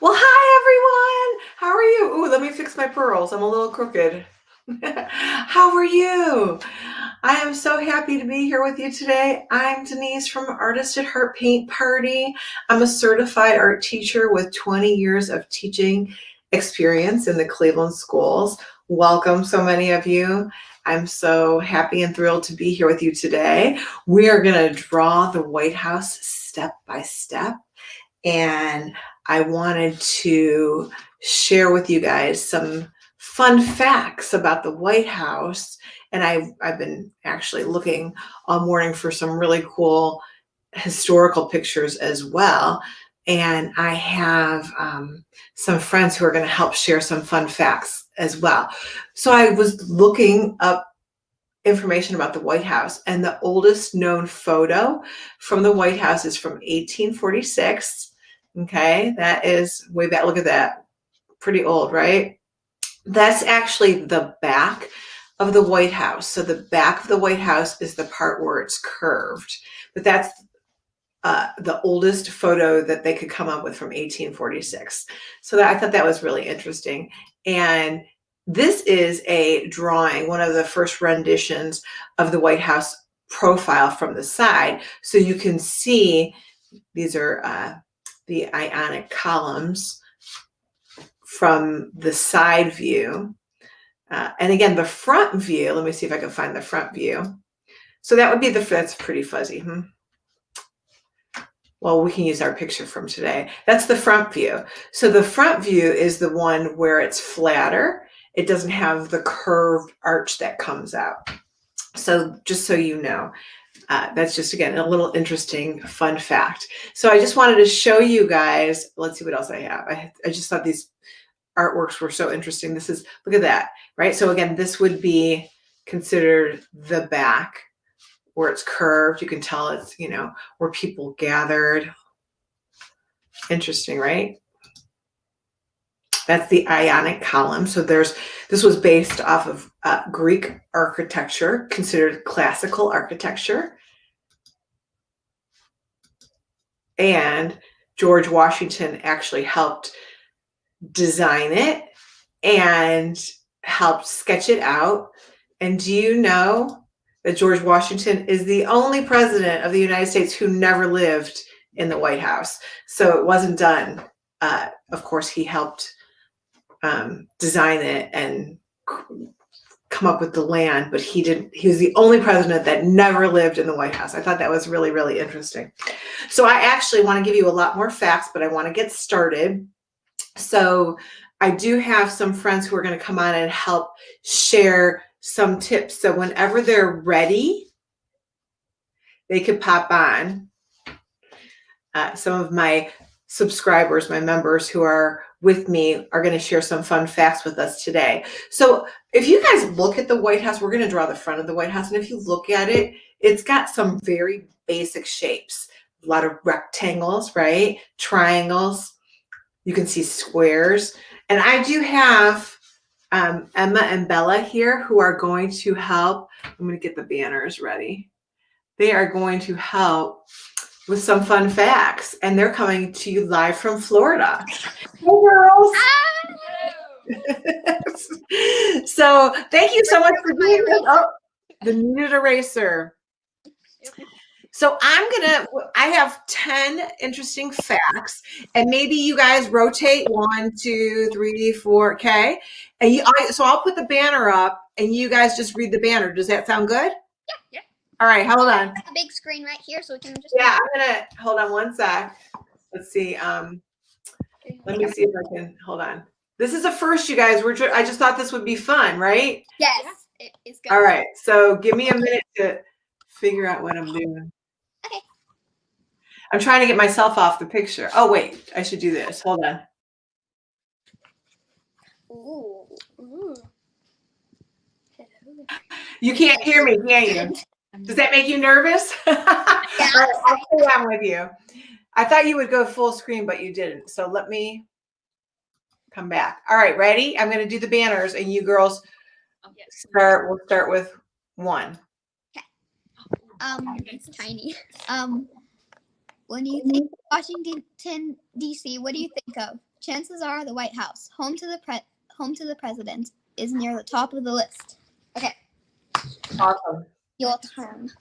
Well, hi everyone. How are you? Ooh, let me fix my pearls. I'm a little crooked. How are you? I am so happy to be here with you today. I'm Denyse from Artist at Heart Paint Party. I'm a certified art teacher with 20 years of teaching experience in the Cleveland schools. Welcome, so many of you. I'm so happy and thrilled to be here with you today. We are going to draw the Whitehouse step by step. And I wanted to share with you guys some fun facts about the White House. And I've been actually looking all morning for some really cool historical pictures as well. And I have some friends who are going to help share some fun facts as well. So I was looking up information about the White House, and the oldest known photo from the White House is from 1846. Okay, that is way back. Look at that. Pretty old, right? That's actually the back of the White House. So the back of the White House is the part where it's curved, but that's the oldest photo that they could come up with from 1846. So I thought that was really interesting. And this is a drawing, one of the first renditions of the White House profile from the side. So you can see these are the ionic columns from the side view. And again, the front view, let me see if I can find the front view. So that would be that's pretty fuzzy. Well, we can use our picture from today. That's the front view. So the front view is the one where it's flatter. It doesn't have the curved arch that comes out. So just so you know, that's just, again, a little interesting fun fact. So I just wanted to show you guys, let's see what else I have. I just thought these artworks were so interesting. This is, look at that, right? So again, this would be considered the back, where it's curved. You can tell it's, you know, where people gathered. Interesting, right? That's the Ionic column. So this was based off of Greek architecture, considered classical architecture. And George Washington actually helped design it and helped sketch it out. And do you know that George Washington is the only president of the United States who never lived in the White House? So it wasn't done. Of course, he helped design it and come up with the land, but he didn't. He was the only president that never lived in the White House. I thought that was really, really interesting. So I actually want to give you a lot more facts, but I want to get started. So I do have some friends who are going to come on and help share some tips. So whenever they're ready, they could pop on. Some of my subscribers, my members who are with me, are going to share some fun facts with us today. So if you guys look at the White House, we're going to draw the front of the White House. And if you look at it, it's got some very basic shapes. A lot of rectangles, right? Triangles. You can see squares. And I do have Emma and Bella here who are going to help. I'm going to get the banners ready. They are going to help with some fun facts, and they're coming to you live from Florida. Hey, girls. So thank you so much for doing this. Oh, the needed eraser. So I have 10 interesting facts, and maybe you guys rotate 1, 2, 3, 4, okay? And so I'll put the banner up, and you guys just read the banner. Does that sound good? Yeah. All right, hold on. A big screen right here, so we can just. Yeah, I'm gonna hold on one sec. Let's see. Let me see if I can hold on. This is a first, you guys. I just thought this would be fun, right? Yes, it is good. All right, so give me a minute to figure out what I'm doing. Okay. I'm trying to get myself off the picture. Oh wait, I should do this. Hold on. Ooh. You can't hear me, can you? Does that make you nervous? Yeah. I'll stay on with you. I thought you would go full screen, but you didn't. So let me come back. All right, ready? I'm going to do the banners, and you girls start. We'll start with 1. Okay. It's tiny. When you think Washington D.C., what do you think of? Chances are the White House, home to the president, is near the top of the list. Okay. Awesome. Your turn.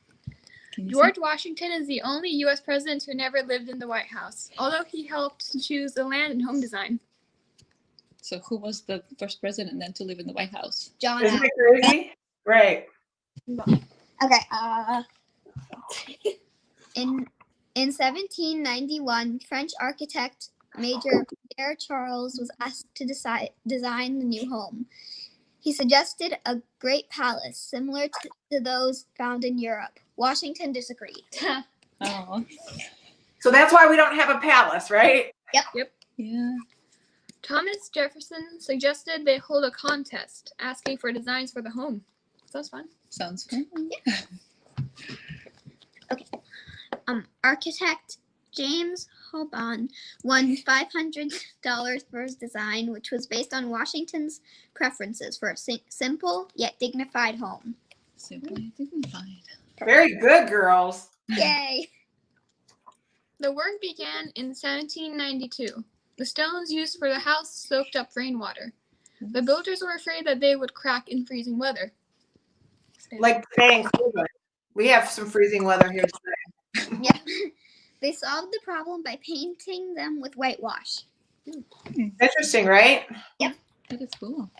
George Washington is the only U.S. president who never lived in the White House, although he helped choose the land and home design. So who was the first president then to live in the White House? John. Isn't it crazy? Right. Okay. In 1791, French architect Major Pierre Charles was asked to design the new home. He suggested a great palace similar to those found in Europe. Washington disagreed. Oh. So that's why we don't have a palace, right? Yep. Yeah. Thomas Jefferson suggested they hold a contest asking for designs for the home. Sounds fun. Sounds fun. Yeah. Okay. Architect James Hobon won $500 for his design, which was based on Washington's preferences for a simple yet dignified home. Simple and dignified. Very good, girls. Yay! The work began in 1792. The stones used for the house soaked up rainwater. The builders were afraid that they would crack in freezing weather. Like today in Cleveland. We have some freezing weather here today. Yeah. They solved the problem by painting them with whitewash. Interesting, right? Yep. That is cool.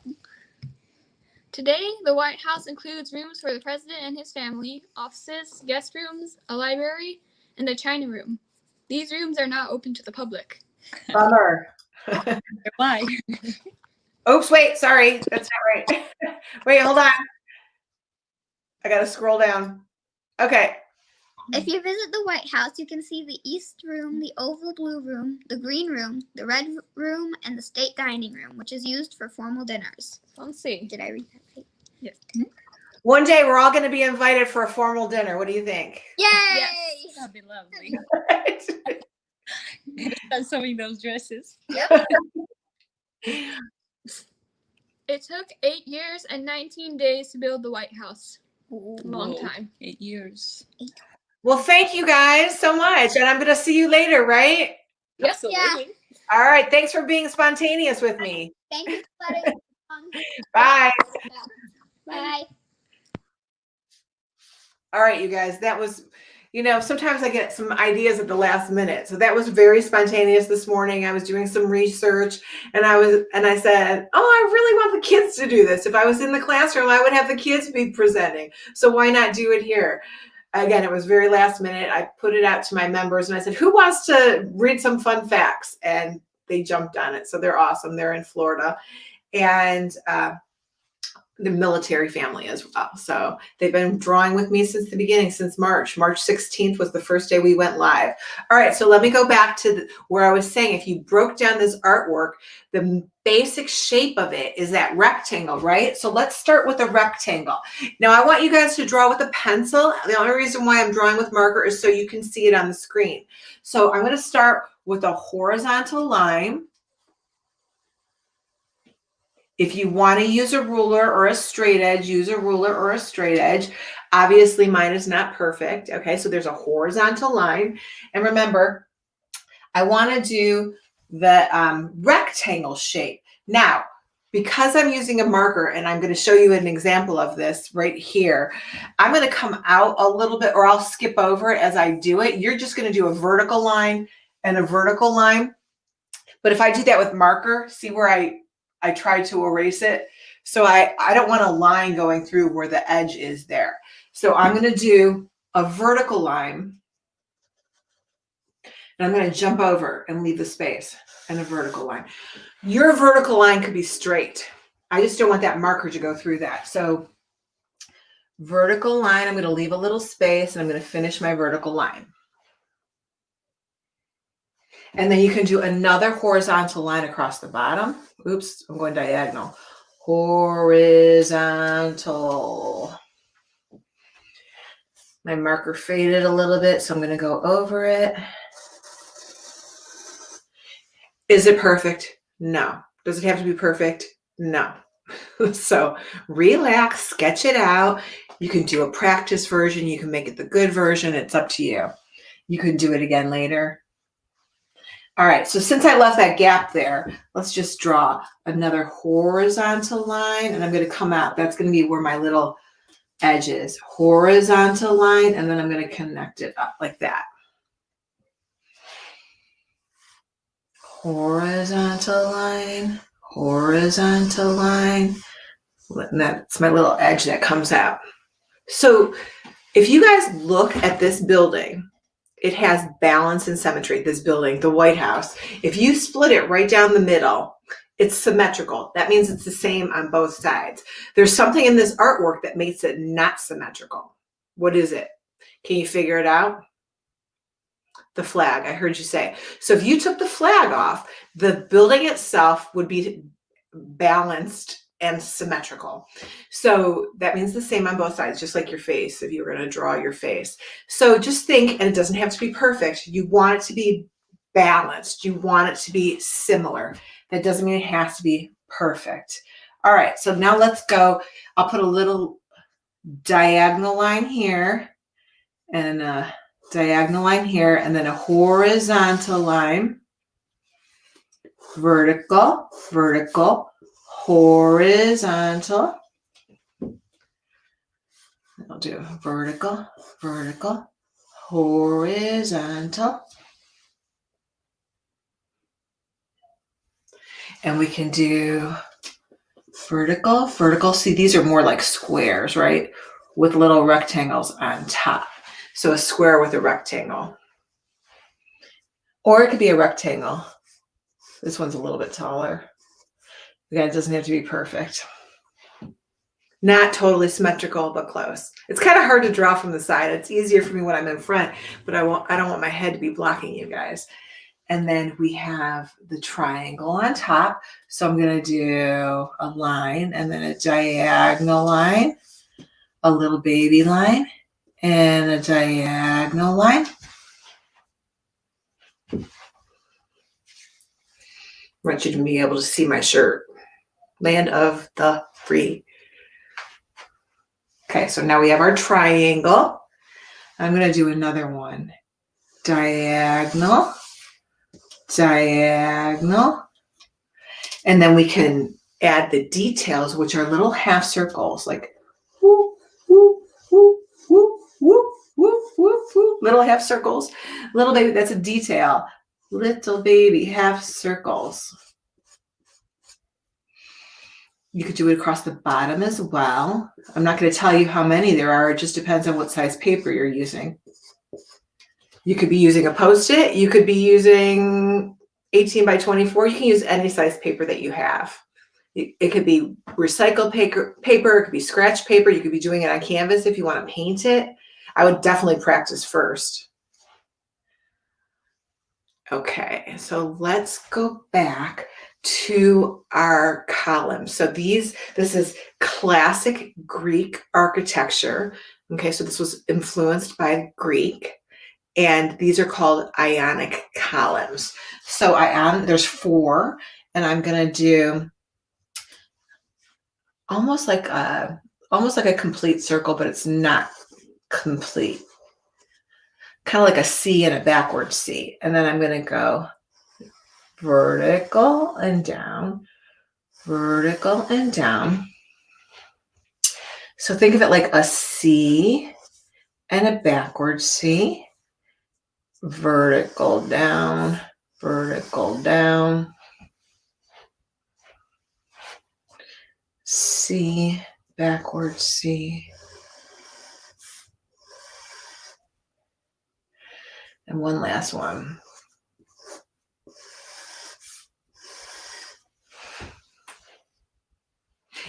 Today, the White House includes rooms for the president and his family, offices, guest rooms, a library, and a china room. These rooms are not open to the public. Bummer. Why? Oops, wait, sorry. That's not right. Wait, hold on. I gotta scroll down. Okay. If you visit the White House, you can see the East Room, the Oval Blue Room, the Green Room, the Red Room, and the State Dining Room, which is used for formal dinners. Let's see. Did I read that right? Yes. One day we're all going to be invited for a formal dinner. What do you think? Yay! Yes. That'd be lovely. Start sewing those dresses. Yep. It took 8 years and 19 days to build the White House. Long Whoa. time. 8 years. Well, thank you guys so much. And I'm going to see you later, right? Yes. Yeah. All right. Thanks for being spontaneous with me. Thank you for letting me on. Bye. Bye. All right, you guys, that was, sometimes I get some ideas at the last minute. So that was very spontaneous this morning. I was doing some research and I said, oh, I really want the kids to do this. If I was in the classroom, I would have the kids be presenting. So why not do it here? Again, it was very last minute. I put it out to my members and I said, who wants to read some fun facts? And they jumped on it. So they're awesome. They're in Florida. And the military family as well. So they've been drawing with me since the beginning, since March. March 16th was the first day we went live. All right, so let me go back to where I was saying, if you broke down this artwork, the basic shape of it is that rectangle, right? So let's start with a rectangle. Now I want you guys to draw with a pencil. The only reason why I'm drawing with marker is so you can see it on the screen. So I'm going to start with a horizontal line. If you want to use a ruler or a straight edge, use a ruler or a straight edge. Obviously, mine is not perfect. Okay, so there's a horizontal line. And remember, I want to do the rectangle shape. Now, because I'm using a marker, and I'm going to show you an example of this right here, I'm going to come out a little bit, or I'll skip over it as I do it. You're just going to do a vertical line and a vertical line. But if I do that with marker, see where I tried to erase it. So I don't want a line going through where the edge is there. So I'm going to do a vertical line. And I'm going to jump over and leave the space and a vertical line. Your vertical line could be straight. I just don't want that marker to go through that. So vertical line, I'm going to leave a little space and I'm going to finish my vertical line. And then you can do another horizontal line across the bottom. Oops, I'm going diagonal. Horizontal. My marker faded a little bit, so I'm going to go over it. Is it perfect? No. Does it have to be perfect? No. So relax, sketch it out. You can do a practice version. You can make it the good version. It's up to you. You can do it again later. All right, so since I left that gap there, let's just draw another horizontal line, and I'm going to come out. That's going to be where my little edge is. Horizontal line, and then I'm going to connect it up like that. Horizontal line, horizontal line. And that's my little edge that comes out. So if you guys look at this building, it has balance and symmetry, this building, the White House. If you split it right down the middle, it's symmetrical. That means it's the same on both sides. There's something in this artwork that makes it not symmetrical. What is it? Can you figure it out? The flag, I heard you say. So if you took the flag off, the building itself would be balanced and symmetrical. So that means the same on both sides, just like your face, if you were going to draw your face. So just think, and it doesn't have to be perfect. You want it to be balanced. You want it to be similar. That doesn't mean it has to be perfect. All right, so now let's go. I'll put a little diagonal line here and a diagonal line here, and then a horizontal line. Vertical, vertical, horizontal. I'll do vertical, vertical, horizontal. And we can do vertical, vertical. See, these are more like squares, right? With little rectangles on top. So a square with a rectangle. Or it could be a rectangle. This one's a little bit taller. Again, it doesn't have to be perfect. Not totally symmetrical, but close. It's kind of hard to draw from the side. It's easier for me when I'm in front, but I don't want my head to be blocking you guys. And then we have the triangle on top. So I'm going to do a line and then a diagonal line, a little baby line, and a diagonal line. I want you to be able to see my shirt. Land of the free. Okay, so now we have our triangle. I'm going to do another one. Diagonal, diagonal. And then we can add the details, which are little half circles, like whoop, whoop, whoop, whoop, whoop, whoop, whoop, whoop. Little half circles. Little baby, that's a detail. Little baby half circles. You could do it across the bottom as well. I'm not going to tell you how many there are. It just depends on what size paper you're using. You could be using a Post-it. You could be using 18 by 24. You can use any size paper that you have. It could be recycled paper. It could be scratch paper. You could be doing it on canvas if you want to paint it. I would definitely practice first. Okay, so let's go back to our columns. So this is classic Greek architecture. Okay, so this was influenced by Greek, and these are called Ionic columns. So there's 4, and I'm gonna do almost like a complete circle, but it's not complete. Kind of like a C and a backward C. And then I'm going to go vertical and down, vertical and down. So think of it like a C and a backward C, vertical down, C, backward C. And one last one.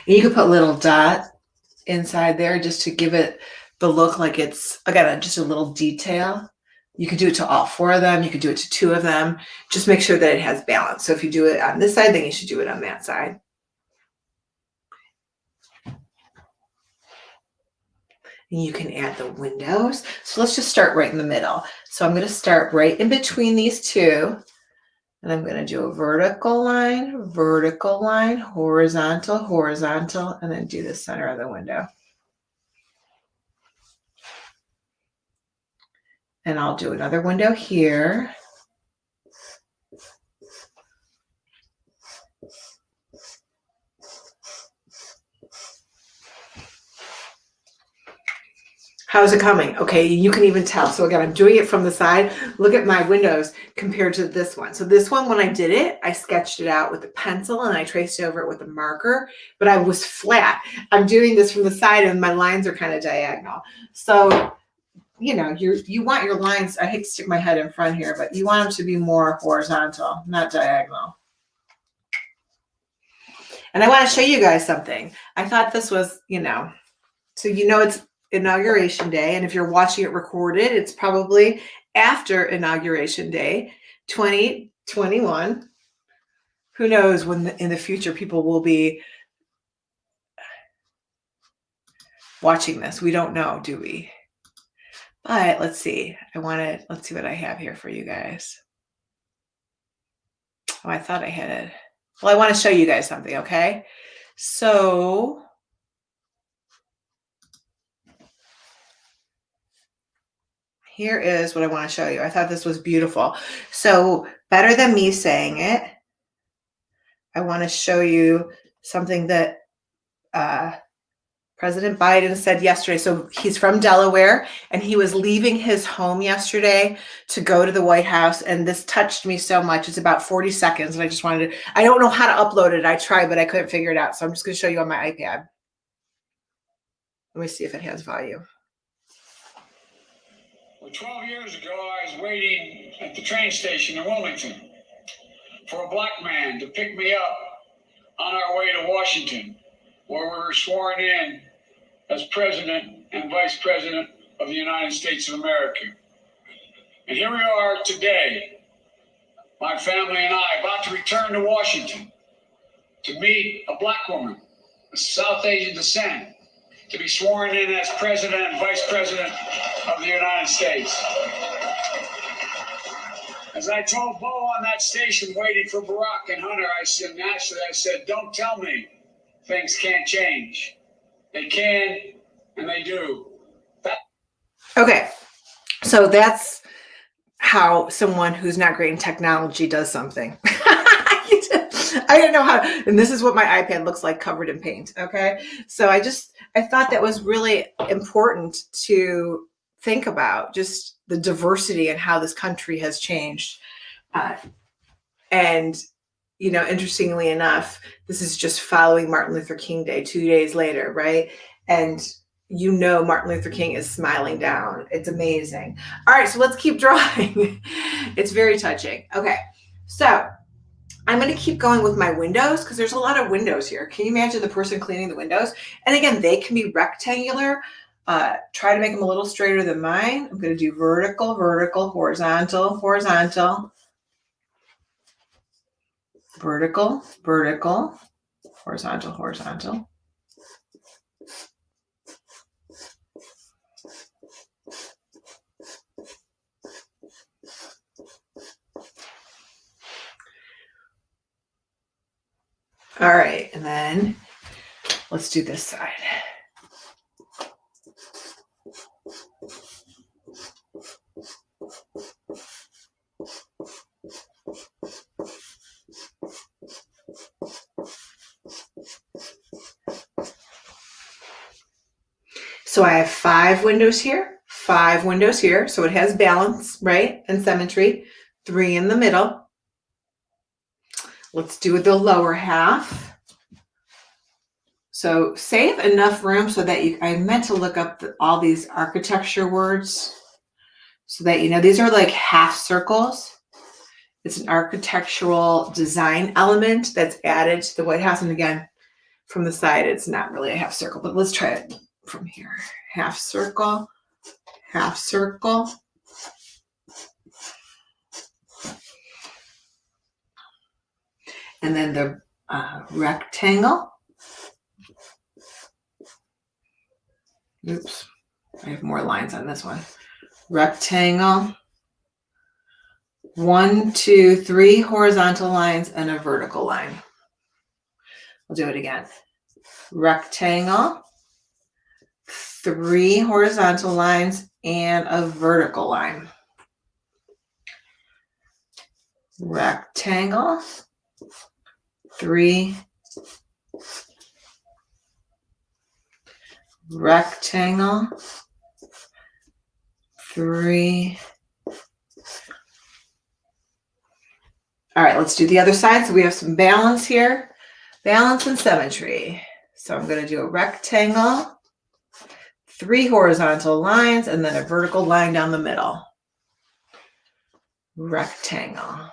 And you could put a little dot inside there just to give it the look like it's, again, just a little detail. You could do it to all 4 of them. You could do it to 2 of them. Just make sure that it has balance. So if you do it on this side, then you should do it on that side. And you can add the windows. So let's just start right in the middle. So I'm going to start right in between these 2. And I'm going to do a vertical line, horizontal, horizontal, and then do the center of the window. And I'll do another window here. How's it coming? Okay, you can even tell. So again, I'm doing it from the side. Look at my windows compared to this one. So this one, when I did it, I sketched it out with a pencil and I traced over it with a marker, but I was flat. I'm doing this from the side and my lines are kind of diagonal. So, you know, you want your lines, I hate to stick my head in front here, but you want them to be more horizontal, not diagonal. And I want to show you guys something. I thought this was, so it's Inauguration Day, and if you're watching it recorded, it's probably after Inauguration Day 2021. Who knows when in the future people will be watching this? We don't know, do we? But let's see. Let's see what I have here for you guys. Oh, I thought I had it. Well, I want to show you guys something, okay? So here is what I want to show you. I thought this was beautiful. So better than me saying it, I want to show you something that President Biden said yesterday. So he's from Delaware, and he was leaving his home yesterday to go to the White House. And this touched me so much. It's about 40 seconds. And I just wanted to, I don't know how to upload it. I tried, but I couldn't figure it out. So I'm just going to show you on my iPad. Let me see if it has volume. Well, 12 years ago, I was waiting at the train station in Wilmington for a black man to pick me up on our way to Washington, where we were sworn in as President and Vice President of the United States of America. And here we are today, my family and I, about to return to Washington to meet a black woman of South Asian descent, to be sworn in as President and Vice President of the United States. As I told Bo on that station waiting for Barack and Hunter, I said, naturally, I said, don't tell me things can't change. They can, and they do. Okay, so that's how someone who's not great in technology does something. I didn't know how, and this is what my iPad looks like covered in paint, okay? So I thought that was really important to think about, just the diversity and how this country has changed. And, you know, interestingly enough, this is just following Martin Luther King Day, 2 days later, right? And you know Martin Luther King is smiling down. It's amazing. All right, so let's keep drawing. It's very touching. Okay, so I'm going to keep going with my windows because there's a lot of windows here. Can you imagine the person cleaning the windows? And again, they can be rectangular. Try to make them a little straighter than mine. I'm going to do vertical, vertical, horizontal, horizontal, vertical, vertical, horizontal, horizontal. All right, and then let's do this side. So I have 5 windows here, 5 windows here. So it has balance, right? And symmetry. 3 in the middle. Let's do the lower half. So save enough room so that I meant to look up all these architecture words so that, you know, these are like half circles. It's an architectural design element that's added to the White House. And again, from the side, it's not really a half circle, but let's try it from here. Half circle, half circle. And then the rectangle. Oops, I have more lines on this one. Rectangle. 1, 2, 3 horizontal lines and a vertical line. We'll do it again. Rectangle, 3 horizontal lines and a vertical line. Rectangle, 3 rectangle, 3. All right, let's do the other side. So we have some balance here, balance and symmetry. So I'm going to do a rectangle, 3 horizontal lines, and then a vertical line down the middle. Rectangle.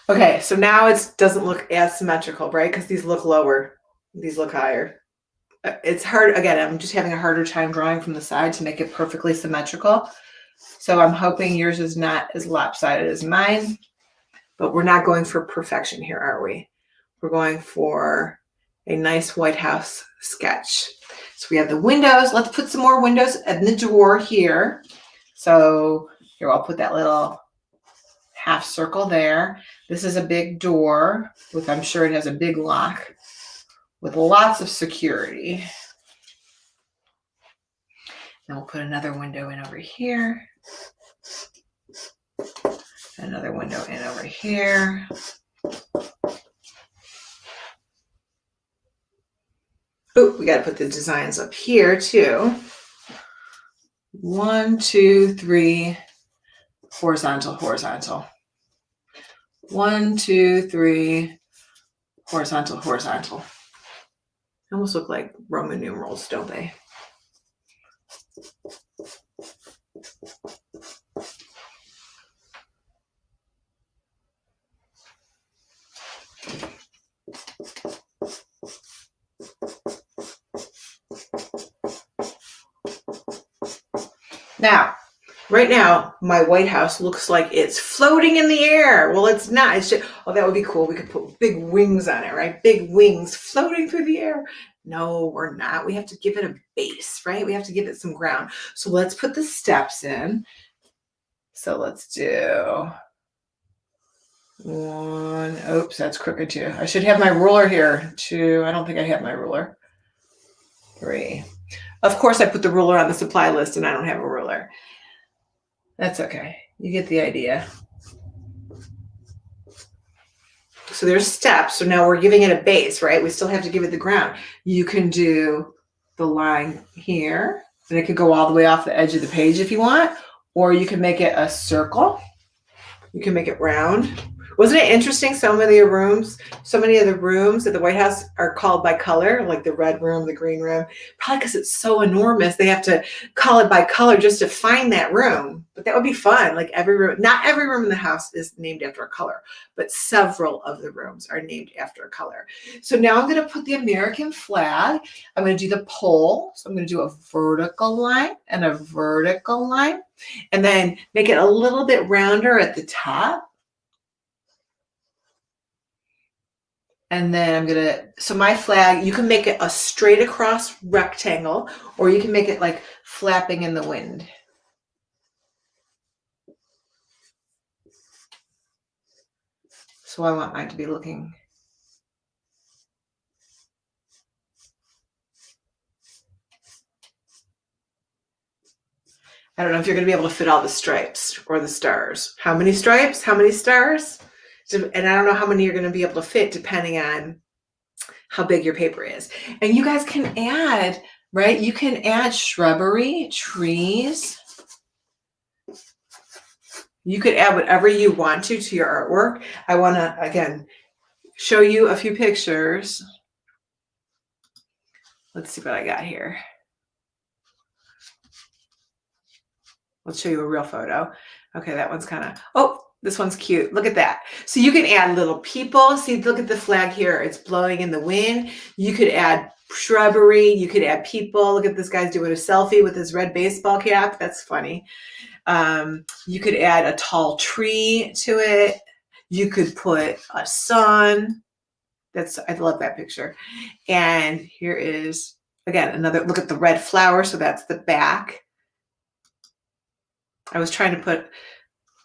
Okay, so now it doesn't look as symmetrical, right? Because these look lower, these look higher. It's hard, again, I'm just having a harder time drawing from the side to make it perfectly symmetrical. So I'm hoping yours is not as lopsided as mine, but we're not going for perfection here, are we? We're going for a nice White House sketch. So we have the windows. Let's put some more windows in the door here. So here, I'll put that little half circle there. This is a big door with, I'm sure it has a big lock with lots of security. Then we'll put another window in over here. Another window in over here. Oh, we got to put the designs up here too. 1, 2, 3, horizontal, horizontal. 1, 2, 3, horizontal, horizontal. They almost look like Roman numerals, don't they? Now, right now, my White House looks like it's floating in the air. Well, it's not. It's just, oh, that would be cool. We could put big wings on it, right? Big wings floating through the air. No, we're not. We have to give it a base, right? We have to give it some ground. So let's put the steps in. So let's do 1. Oops, that's crooked too. I should have my ruler here. 2. I don't think I have my ruler. 3. Of course, I put the ruler on the supply list and I don't have a ruler. That's okay. You get the idea. So there's steps. So now we're giving it a base, right? We still have to give it the ground. You can do the line here, and it could go all the way off the edge of the page if you want, or you can make it a circle. You can make it round. Wasn't it interesting? So many of the rooms at the White House are called by color, like the red room, the green room, probably because it's so enormous. They have to call it by color just to find that room. But that would be fun. Like every room, not every room in the house is named after a color, but several of the rooms are named after a color. So now I'm going to put the American flag. I'm going to do the pole. So I'm going to do a vertical line and a vertical line, and then make it a little bit rounder at the top. And then so my flag, you can make it a straight across rectangle, or you can make it like flapping in the wind. So I want mine to be looking. I don't know if you're going to be able to fit all the stripes or the stars. How many stripes? How many stars? And I don't know how many you're going to be able to fit depending on how big your paper is. And you guys can add, right? You can add shrubbery, trees. You could add whatever you want to your artwork. I want to, again, show you a few pictures. Let's see what I got here. Let's show you a real photo. Okay, that one's kind of, oh, this one's cute. Look at that. So you can add little people. See, look at the flag here. It's blowing in the wind. You could add shrubbery. You could add people. Look at this guy's doing a selfie with his red baseball cap. That's funny. You could add a tall tree to it. You could put a sun. I love that picture. And here is, again, another, look at the red flower. So that's the back. I was trying to put,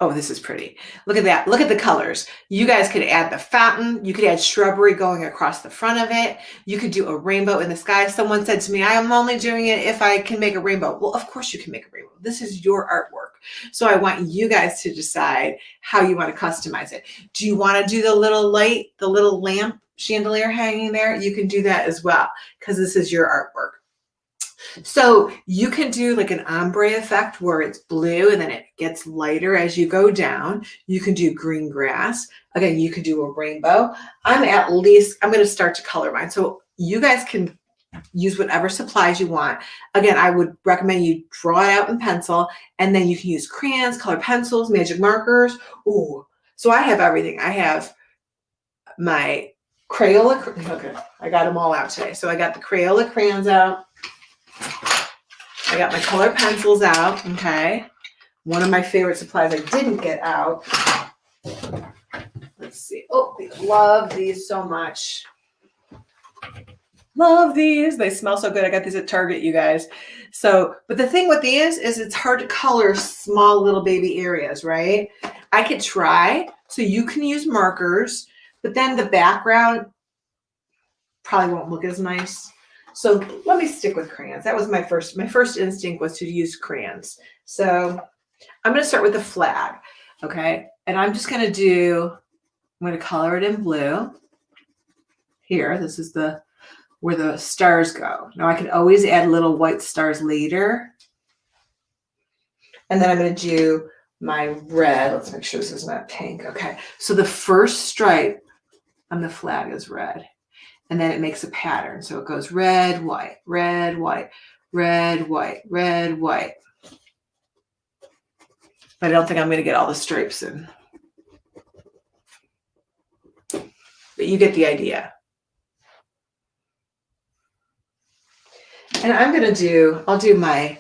oh, this is pretty. Look at that. Look at the colors. You guys could add the fountain. You could add shrubbery going across the front of it. You could do a rainbow in the sky. Someone said to me, I am only doing it if I can make a rainbow. Well, of course you can make a rainbow. This is your artwork. So I want you guys to decide how you want to customize it. Do you want to do the little light, the little lamp chandelier hanging there? You can do that as well because this is your artwork. So you can do like an ombre effect where it's blue and then it gets lighter as you go down. You can do green grass. Again, you could do a rainbow. I'm going to start to color mine. So you guys can use whatever supplies you want. Again, I would recommend you draw it out in pencil, and then you can use crayons, colored pencils, magic markers. Ooh, so I have everything. I have my Crayola. Okay, I got them all out today. So I got the Crayola crayons out. I got my colored pencils out, okay? one of my favorite supplies I didn't get out. Let's see. Oh, I love these so much. Love these. They smell so good. I got these at Target, you guys. So, but the thing with these is it's hard to color small little baby areas, right? I could try. So you can use markers, but then the background probably won't look as nice. So let me stick with crayons. That was my first instinct was to use crayons. So I'm going to start with the flag. Okay. And I'm just going to color it in blue. Here, this is where the stars go. Now I can always add little white stars later. And then I'm going to do my red. Let's make sure this is not pink. Okay. So the first stripe on the flag is red. And then it makes a pattern. So it goes red, white, red, white, red, white, red, white. But I don't think I'm going to get all the stripes in. But you get the idea. And I'll do my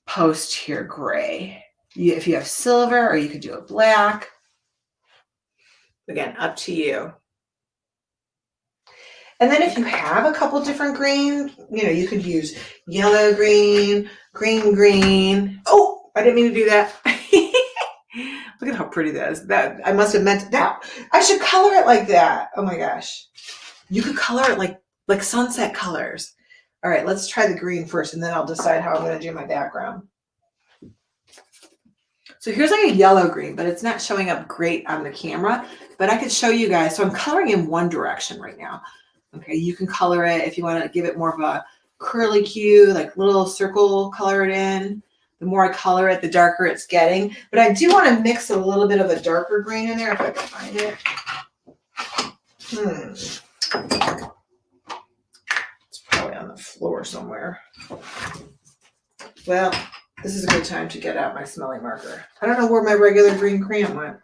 post here gray. If you have silver, or you could do a black. Again, up to you. And then if you have a couple different green, you could use yellow green, green green. Oh, I didn't mean to do that. Look at how pretty that is. That I must have meant that. I should color it like that. Oh my gosh. You could color it like sunset colors. All right, let's try the green first, and then I'll decide how I'm going to do my background. So here's like a yellow green, but it's not showing up great on the camera, but I could show you guys. So I'm coloring in one direction right now. Okay, you can color it if you want to give it more of a curly cue, like little circle, color it in. The more I color it, the darker it's getting. But I do want to mix a little bit of a darker green in there if I can find it. It's probably on the floor somewhere. Well, this is a good time to get out my smelly marker. I don't know where my regular green crayon went.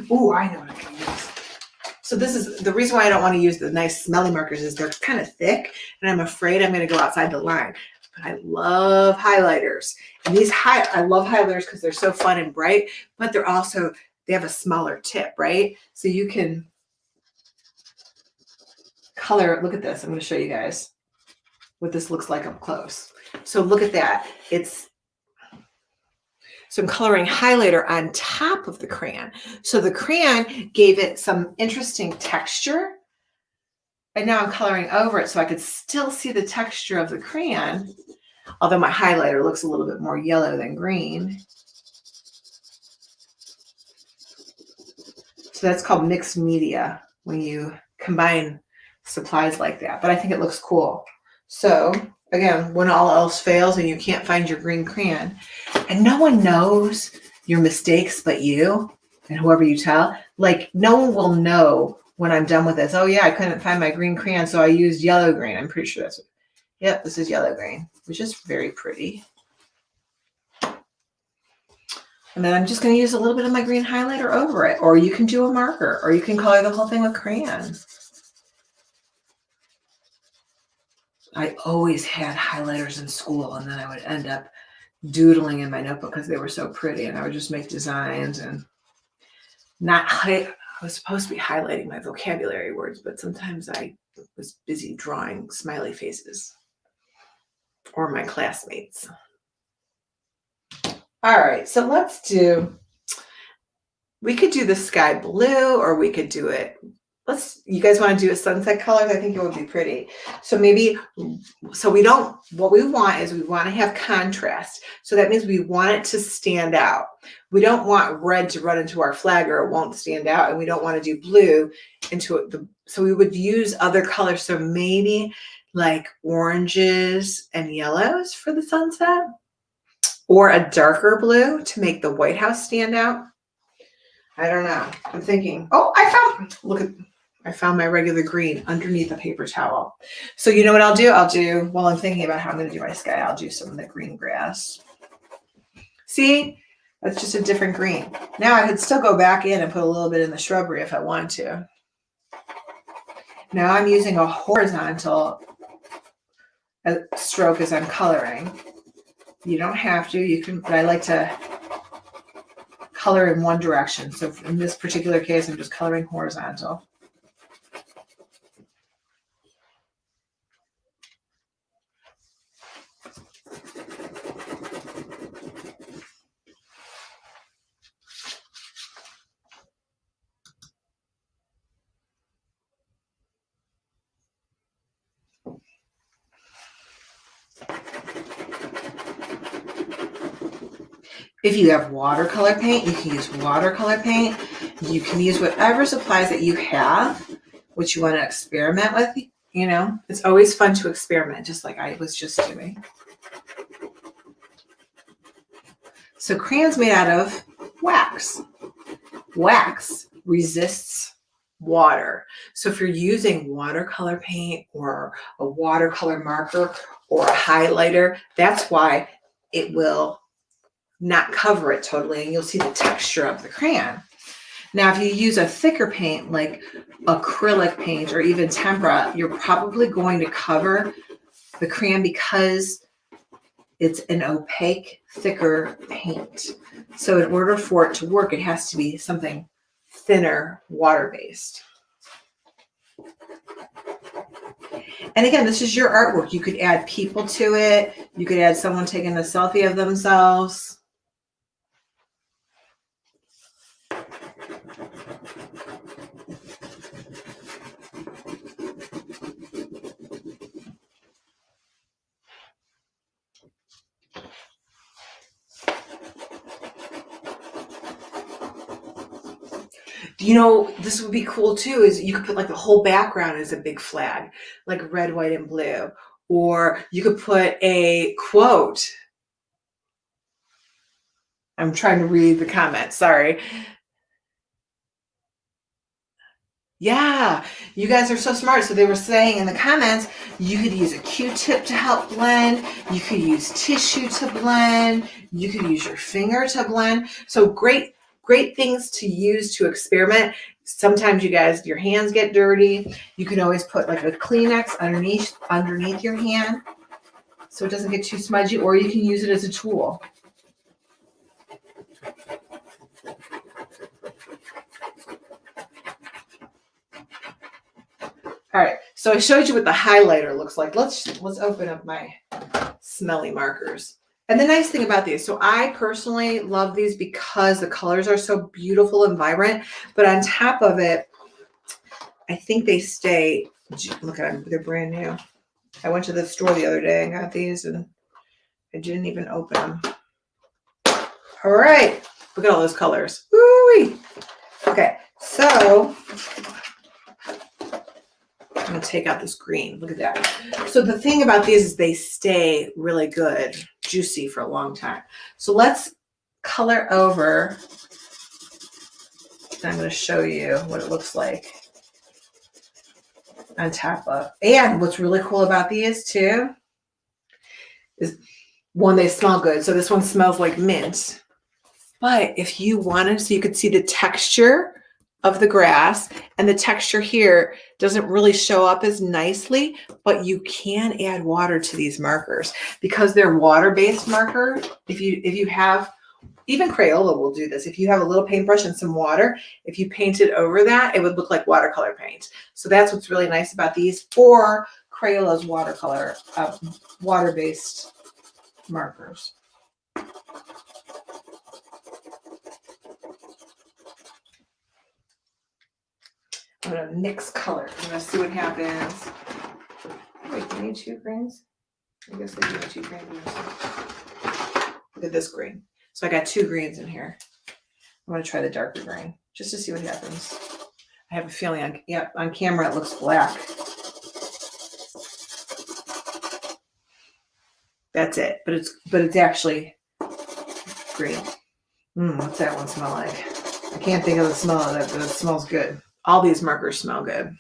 Ooh, I know what I can use. So this is the reason why I don't want to use the nice smelly markers is they're kind of thick, and I'm afraid I'm going to go outside the line. But I love highlighters, and I love highlighters because they're so fun and bright, but they have a smaller tip, right? So you can color. Look at this. I'm going to show you guys what this looks like up close. So look at that. So I'm coloring highlighter on top of the crayon. So the crayon gave it some interesting texture. And now I'm coloring over it so I could still see the texture of the crayon, although my highlighter looks a little bit more yellow than green. So that's called mixed media when you combine supplies like that. But I think it looks cool. So again, when all else fails and you can't find your green crayon, and no one knows your mistakes but you and whoever you tell, like no one will know when I'm done with this. Oh yeah, I couldn't find my green crayon, so I used yellow green. I'm pretty sure yep, this is yellow green, which is very pretty. And then I'm just going to use a little bit of my green highlighter over it, or you can do a marker, or you can color the whole thing with crayon. I always had highlighters in school, and then I would end up doodling in my notebook because they were so pretty, and I would just make designs and I was supposed to be highlighting my vocabulary words, but sometimes I was busy drawing smiley faces or my classmates. All right, so we could do the sky blue, or we could do it. You guys want to do a sunset colors? I think it would be pretty. So what we want is we want to have contrast. So that means we want it to stand out. We don't want red to run into our flag or it won't stand out. And we don't want to do blue so we would use other colors. So maybe like oranges and yellows for the sunset, or a darker blue to make the Whitehouse stand out. I don't know. I'm thinking, I found my regular green underneath a paper towel. So you know what I'll do? While I'm thinking about how I'm going to do my sky, I'll do some of the green grass. See? That's just a different green. Now I could still go back in and put a little bit in the shrubbery if I want to. Now I'm using a horizontal stroke as I'm coloring. You don't have to. You can, but I like to color in one direction. So in this particular case, I'm just coloring horizontal. If you have watercolor paint, you can use watercolor paint. You can use whatever supplies that you have, which you want to experiment with. You know, it's always fun to experiment, just like I was just doing. So crayon's made out of wax. Wax resists water. So if you're using watercolor paint or a watercolor marker or a highlighter, that's why it will not cover it totally, and you'll see the texture of the crayon. Now, if you use a thicker paint like acrylic paint or even tempera, you're probably going to cover the crayon because it's an opaque, thicker paint. So in order for it to work, it has to be something thinner, water-based. And again, this is your artwork. You could add people to it. You could add someone taking a selfie of themselves. You know, this would be cool too, is you could put like the whole background as a big flag, like red, white, and blue. Or you could put a quote. I'm trying to read the comments, sorry. Yeah, you guys are so smart. So they were saying in the comments, you could use a Q-tip to help blend. You could use tissue to blend. You could use your finger to blend. So great things to use to experiment. Sometimes you guys, your hands get dirty. You can always put like a Kleenex underneath your hand so it doesn't get too smudgy, or you can use it as a tool. All right, so I showed you what the highlighter looks like. Let's open up my smelly markers. And the nice thing about these, so I personally love these because the colors are so beautiful and vibrant, but on top of it, I think they stay, look at them, they're brand new. I went to the store the other day and got these and I didn't even open them. All right, look at all those colors. Woo-wee. Okay, so I'm gonna take out this green, look at that. So the thing about these is they stay really good, juicy for a long time. So let's color over, and I'm gonna show you what it looks like on top of. And what's really cool about these too is, one, they smell good. So this one smells like mint. But if you wanted, so you could see the texture of the grass, and the texture here doesn't really show up as nicely, but you can add water to these markers because they're water-based markers. If you have, even Crayola will do this. If you have a little paintbrush and some water, if you painted over that, it would look like watercolor paint. So that's what's really nice about these, or Crayola's watercolor, water-based markers. I'm gonna mix color. I'm gonna see what happens. Wait, do you need two greens? I guess I do need two greens. Look at this green. So I got two greens in here. I'm gonna try the darker green just to see what happens. I have a feeling on camera it looks black. That's it, but it's actually green. What's that one smell like? I can't think of the smell of it, but it smells good. All these markers smell good.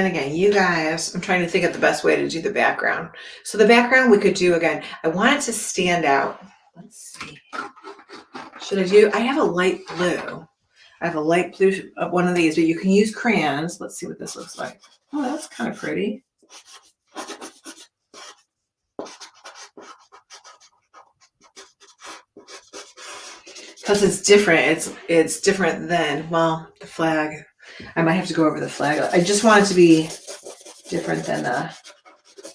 And again, you guys, I'm trying to think of the best way to do the background. So the background we could do, again, I want it to stand out. Let's see. I have a light blue. I have a light blue one of these, but you can use crayons. Let's see what this looks like. Oh, that's kind of pretty. Because it's different. It's different than, well, the flag. I might have to go over the flag. I just want it to be different than the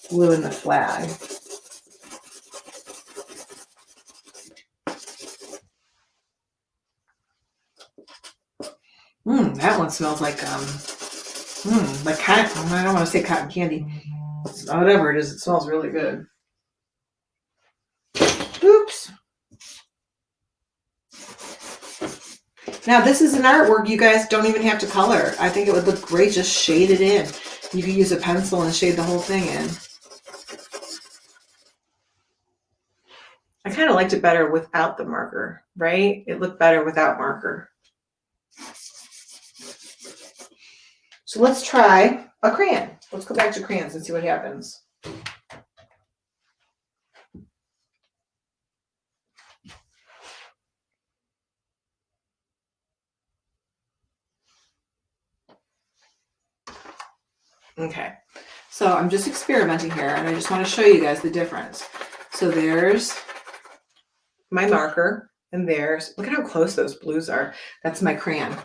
blue in the flag. That one smells like cotton. I don't want to say cotton candy. Whatever it is, it smells really good. Oops. Now this is an artwork you guys don't even have to color. I think it would look great just shaded in. You could use a pencil and shade the whole thing in. I kind of liked it better without the marker, right? It looked better without marker. So let's try a crayon. Let's go back to crayons and see what happens. Okay, so I'm just experimenting here and I just want to show you guys the difference. So there's my marker and there's, look at how close those blues are. That's my crayon.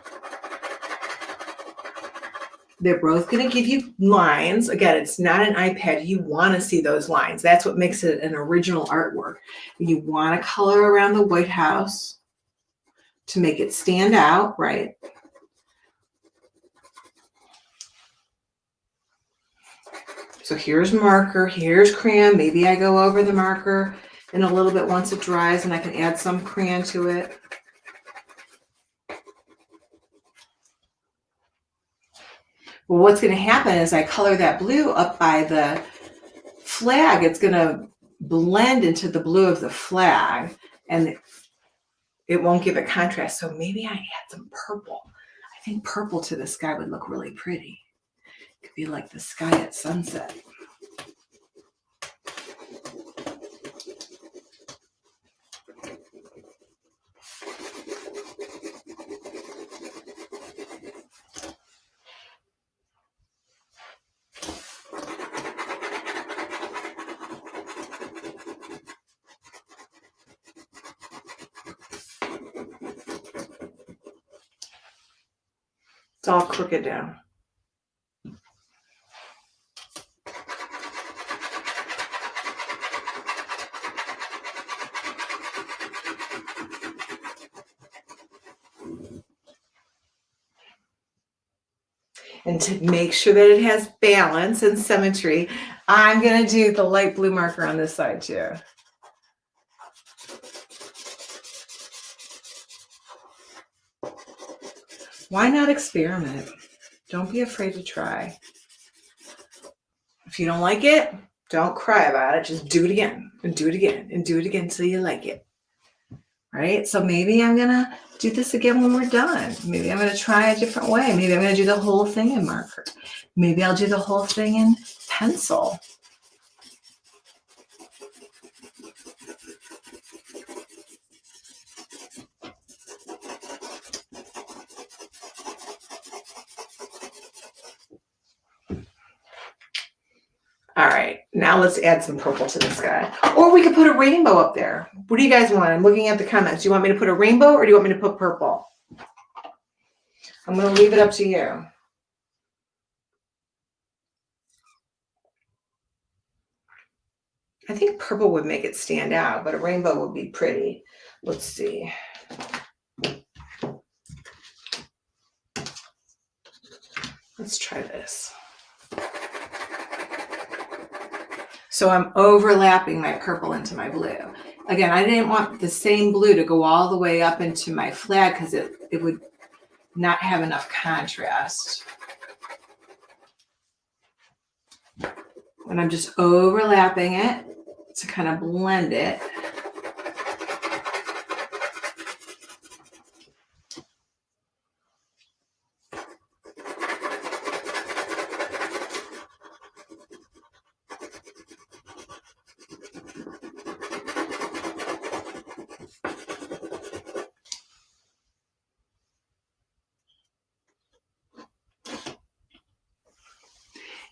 They're both going to give you lines. Again, it's not an iPad. You want to see those lines. That's what makes it an original artwork. You want to color around the White House to make it stand out, right? So here's marker, here's crayon. Maybe I go over the marker in a little bit once it dries and I can add some crayon to it. Well, what's going to happen is I color that blue up by the flag. It's going to blend into the blue of the flag and it won't give it contrast. So maybe I add some purple. I think purple to the sky would look really pretty. It could be like the sky at sunset. It's all crooked down. And to make sure that it has balance and symmetry, I'm going to do the light blue marker on this side too. Why not experiment? Don't be afraid to try. If you don't like it, don't cry about it. Just do it again and do it again and do it again until you like it. Right? So maybe I'm going to do this again when we're done. Maybe I'm going to try a different way. Maybe I'm going to do the whole thing in marker. Maybe I'll do the whole thing in pencil. All right, now let's add some purple to the sky. Or we could put a rainbow up there. What do you guys want? I'm looking at the comments. Do you want me to put a rainbow or do you want me to put purple? I'm going to leave it up to you. I think purple would make it stand out, but a rainbow would be pretty. Let's see. Let's try this. So I'm overlapping my purple into my blue. Again, I didn't want the same blue to go all the way up into my flag because it would not have enough contrast. And I'm just overlapping it to kind of blend it.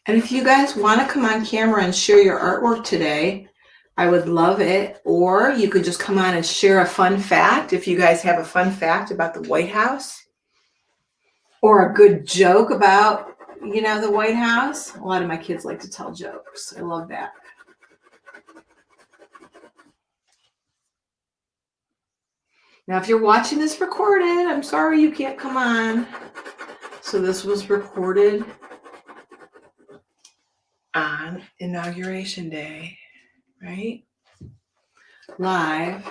And if you guys want to come on camera and share your artwork today, I would love it. Or you could just come on and share a fun fact. If you guys have a fun fact about the White House or a good joke about, the White House. A lot of my kids like to tell jokes. I love that. Now, if you're watching this recorded, I'm sorry you can't come on. So this was recorded on Inauguration Day, right? Live.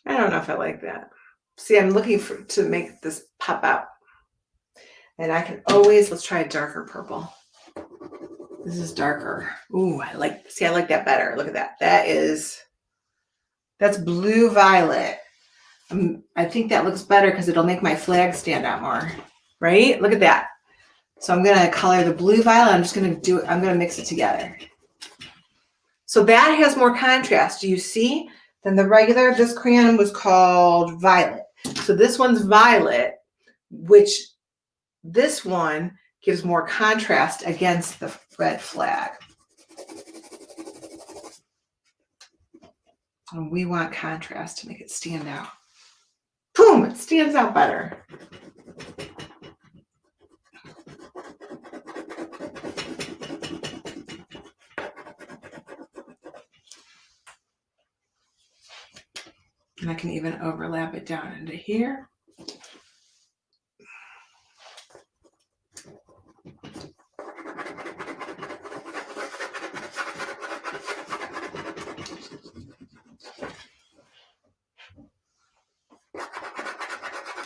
I don't know if I like that. See, I'm looking to make this pop out. And I can always, let's try a darker purple. This is darker. Ooh, I like that better. Look at that. That's blue violet. I think that looks better because it'll make my flag stand out more, right? Look at that. So I'm gonna color the blue violet. I'm gonna mix it together. So that has more contrast, do you see? Than the regular, this crayon was called violet. So this one's violet, which this one gives more contrast against the red flag. And we want contrast to make it stand out. Boom, it stands out better. And I can even overlap it down into here.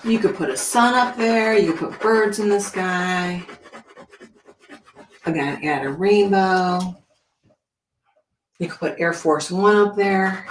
You could put a sun up there. You could put birds in the sky. Again, add a rainbow. You could put Air Force One up there.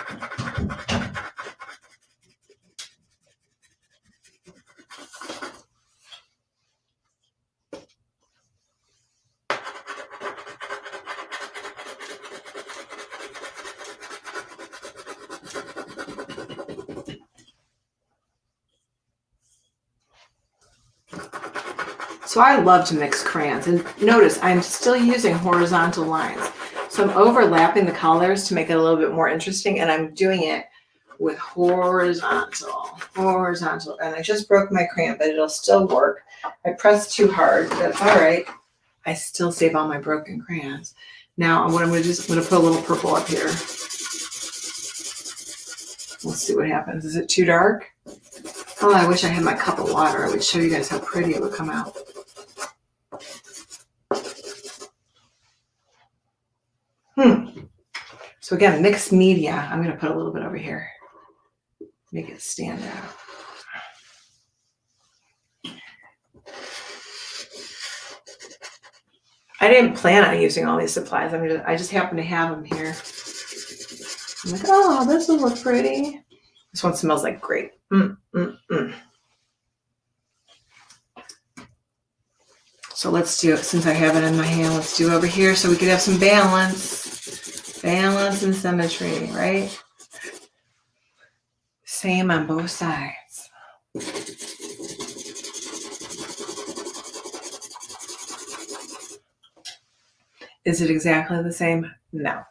So I love to mix crayons. And notice I'm still using horizontal lines. So I'm overlapping the colors to make it a little bit more interesting. And I'm doing it with horizontal. And I just broke my crayon, but it'll still work. I pressed too hard. That's all right. I still save all my broken crayons. Now what I'm going to do is I'm going to put a little purple up here. Let's see what happens. Is it too dark? Oh, I wish I had my cup of water. I would show you guys how pretty it would come out. So again, mixed media. I'm going to put a little bit over here. Make it stand out. I didn't plan on using all these supplies. I just happen to have them here. I'm like, oh, this will look pretty. This one smells like grape. So let's do it, since I have it in my hand, let's do it over here so we could have some balance. Balance and symmetry, right? Same on both sides. Is it exactly the same? No.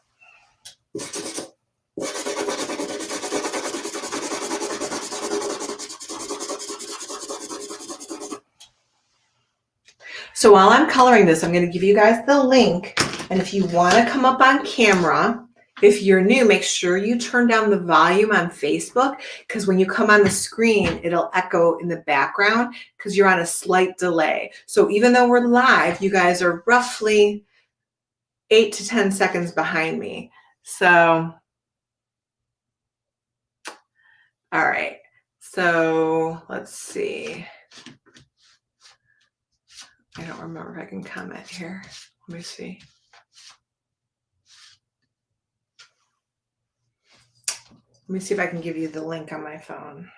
So while I'm coloring this, I'm going to give you guys the link. And if you want to come up on camera, if you're new, make sure you turn down the volume on Facebook, because when you come on the screen, it'll echo in the background because you're on a slight delay. So even though we're live, you guys are roughly 8 to 10 seconds behind me. So, all right. So let's see. I don't remember if I can comment here. Let me see. Let me see if I can give you the link on my phone.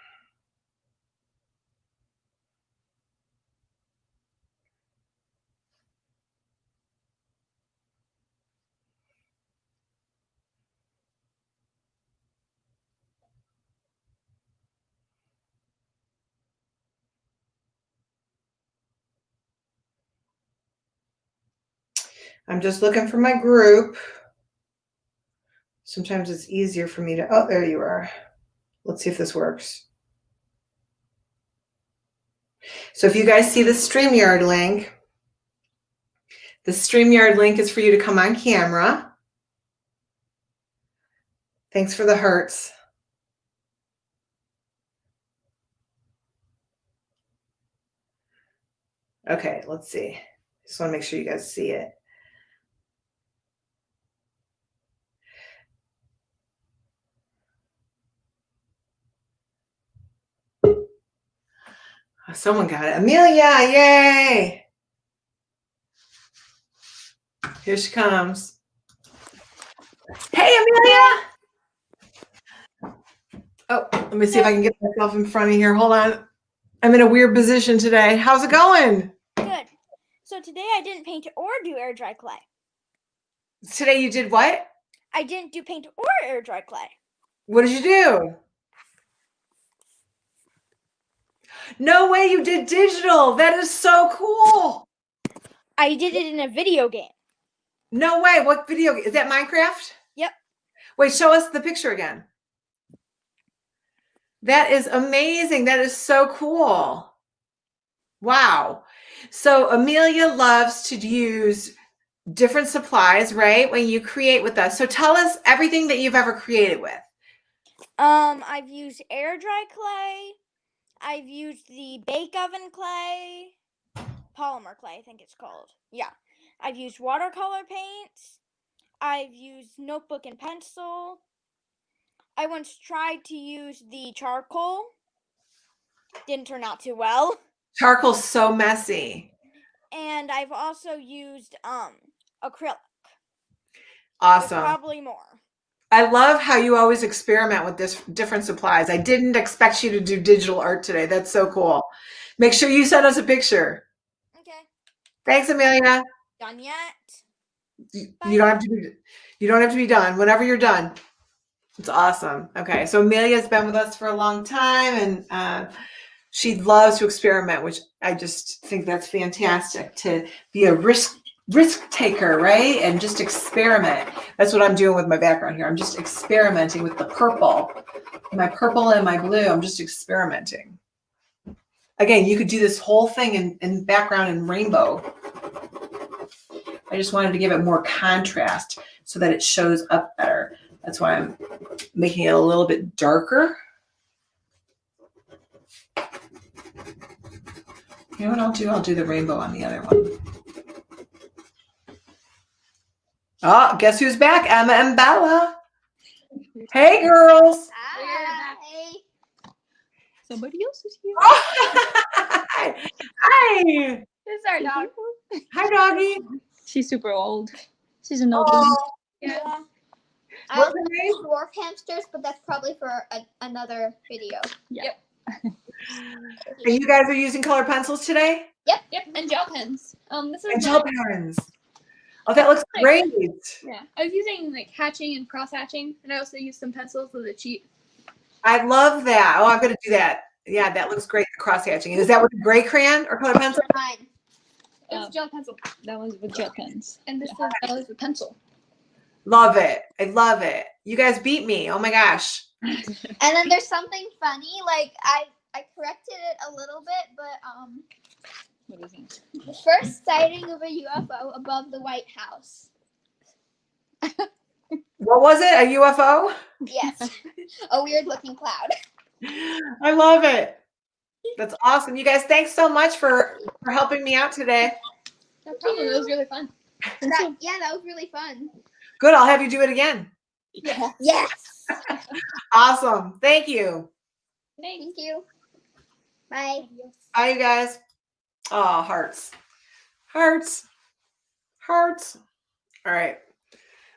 I'm just looking for my group. Sometimes it's easier for me to, oh, there you are. Let's see if this works. So if you guys see the StreamYard link, the StreamYard link is for you to come on camera. Thanks for the hearts. Okay, let's see. Just want to make sure you guys see it. Oh, someone got it. Amelia, yay! Here she comes. Hey, Amelia! Oh, let me see if I can get myself in front of here. Hold on. I'm in a weird position today. How's it going? Good. So today I didn't paint or do air dry clay. Today you did what? I didn't do paint or air dry clay. What did you do? No way, you did digital. That is so cool. I did it in a video game. No way. What video? Is that Minecraft? Yep. Wait, show us the picture again. That is amazing. That is so cool. Wow. So Amelia loves to use different supplies, right? When you create with us. So tell us everything that you've ever created with. I've used air dry clay. I've used the bake oven clay. Polymer clay, I think it's called. Yeah. I've used watercolor paints. I've used notebook and pencil. I once tried to use the charcoal. Didn't turn out too well. Charcoal's so messy. And I've also used acrylic. Awesome. There's probably more. I love how you always experiment with this different supplies. I didn't expect you to do digital art today. That's so cool. Make sure you send us a picture. Okay. Thanks, Amelia. Done yet? You don't have to be. You don't have to be done. Whenever you're done. It's awesome. Okay, so Amelia's been with us for a long time, and she loves to experiment, which I just think that's fantastic, to be a risk taker, right? And just experiment. That's what I'm doing with my background here. I'm just experimenting with the purple, my purple and my blue. I'm just experimenting. Again, you could do this whole thing in background in rainbow. I just wanted to give it more contrast so that it shows up better. That's why I'm making it a little bit darker. You know what I'll do? I'll do the rainbow on the other one. Oh, guess who's back? Emma and Bella. Hey, girls. Hi. Somebody else is here. Oh, hi. Hi. This is our dog. Hi, doggy. She's super old. She's an old Oh, one. Yeah. I what's also her name? have dwarf hamsters, but that's probably for another video. And you guys are using color pencils today? Yep, and gel pens. This is And gel pens. Oh, that looks great. yeah. I was using like hatching and cross hatching, and I also used some pencils with a cheat. I love that. Oh, I'm going to do that. Yeah, that looks great. Cross hatching. Is that with a gray crayon or color pencil? Mine. It's gel pencil, That one's with gel pens. and this is the pencil. Love it. I love it. You guys beat me. Oh my gosh. And then there's something funny. Like I corrected it a little bit, but What is it? the first sighting of a UFO above the White House. What was it? A UFO? Yes, a weird looking cloud. I love it. That's awesome. You guys, thanks so much for helping me out today. No problem. It was really fun. That was really fun. Good. I'll have you do it again. Yes. Awesome. Thank you. Thanks. Thank you. Bye. Bye, you guys. Oh, hearts. Hearts. Hearts. All right.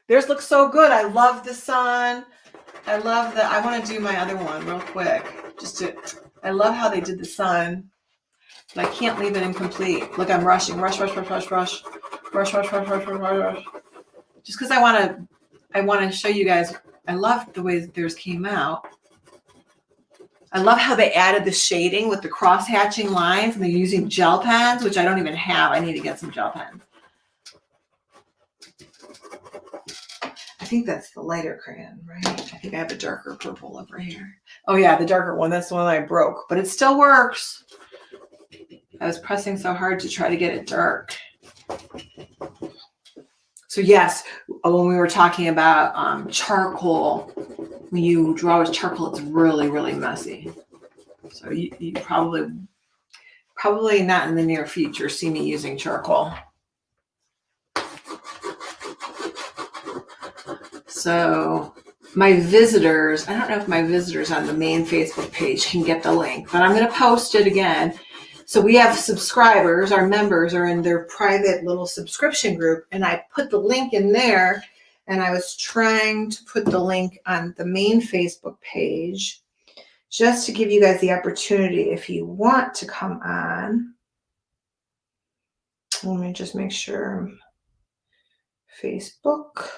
Theirs looks so good. I love the sun. I want to do my other one real quick. I love how they did the sun, but I can't leave it incomplete. Look, I'm rushing. Rush. Just because I want to show you guys. I love the way that theirs came out. I love how they added the shading with the cross-hatching lines, and they're using gel pens, which I don't even have. I need to get some gel pens. think that's the lighter crayon, right? I think I have a darker purple over here. Oh yeah, the darker one. That's the one I broke, but it still works. I was pressing so hard to try to get it dark. So yes, when we were talking about charcoal, when you draw with charcoal, it's really, really messy. So you probably not in the near future see me using charcoal. So my visitors, I don't know if my visitors on the main Facebook page can get the link, but I'm going to post it again. So we have subscribers, our members are in their private little subscription group, and I put the link in there, and I was trying to put the link on the main Facebook page just to give you guys the opportunity if you want to come on. Let me just make sure. Facebook.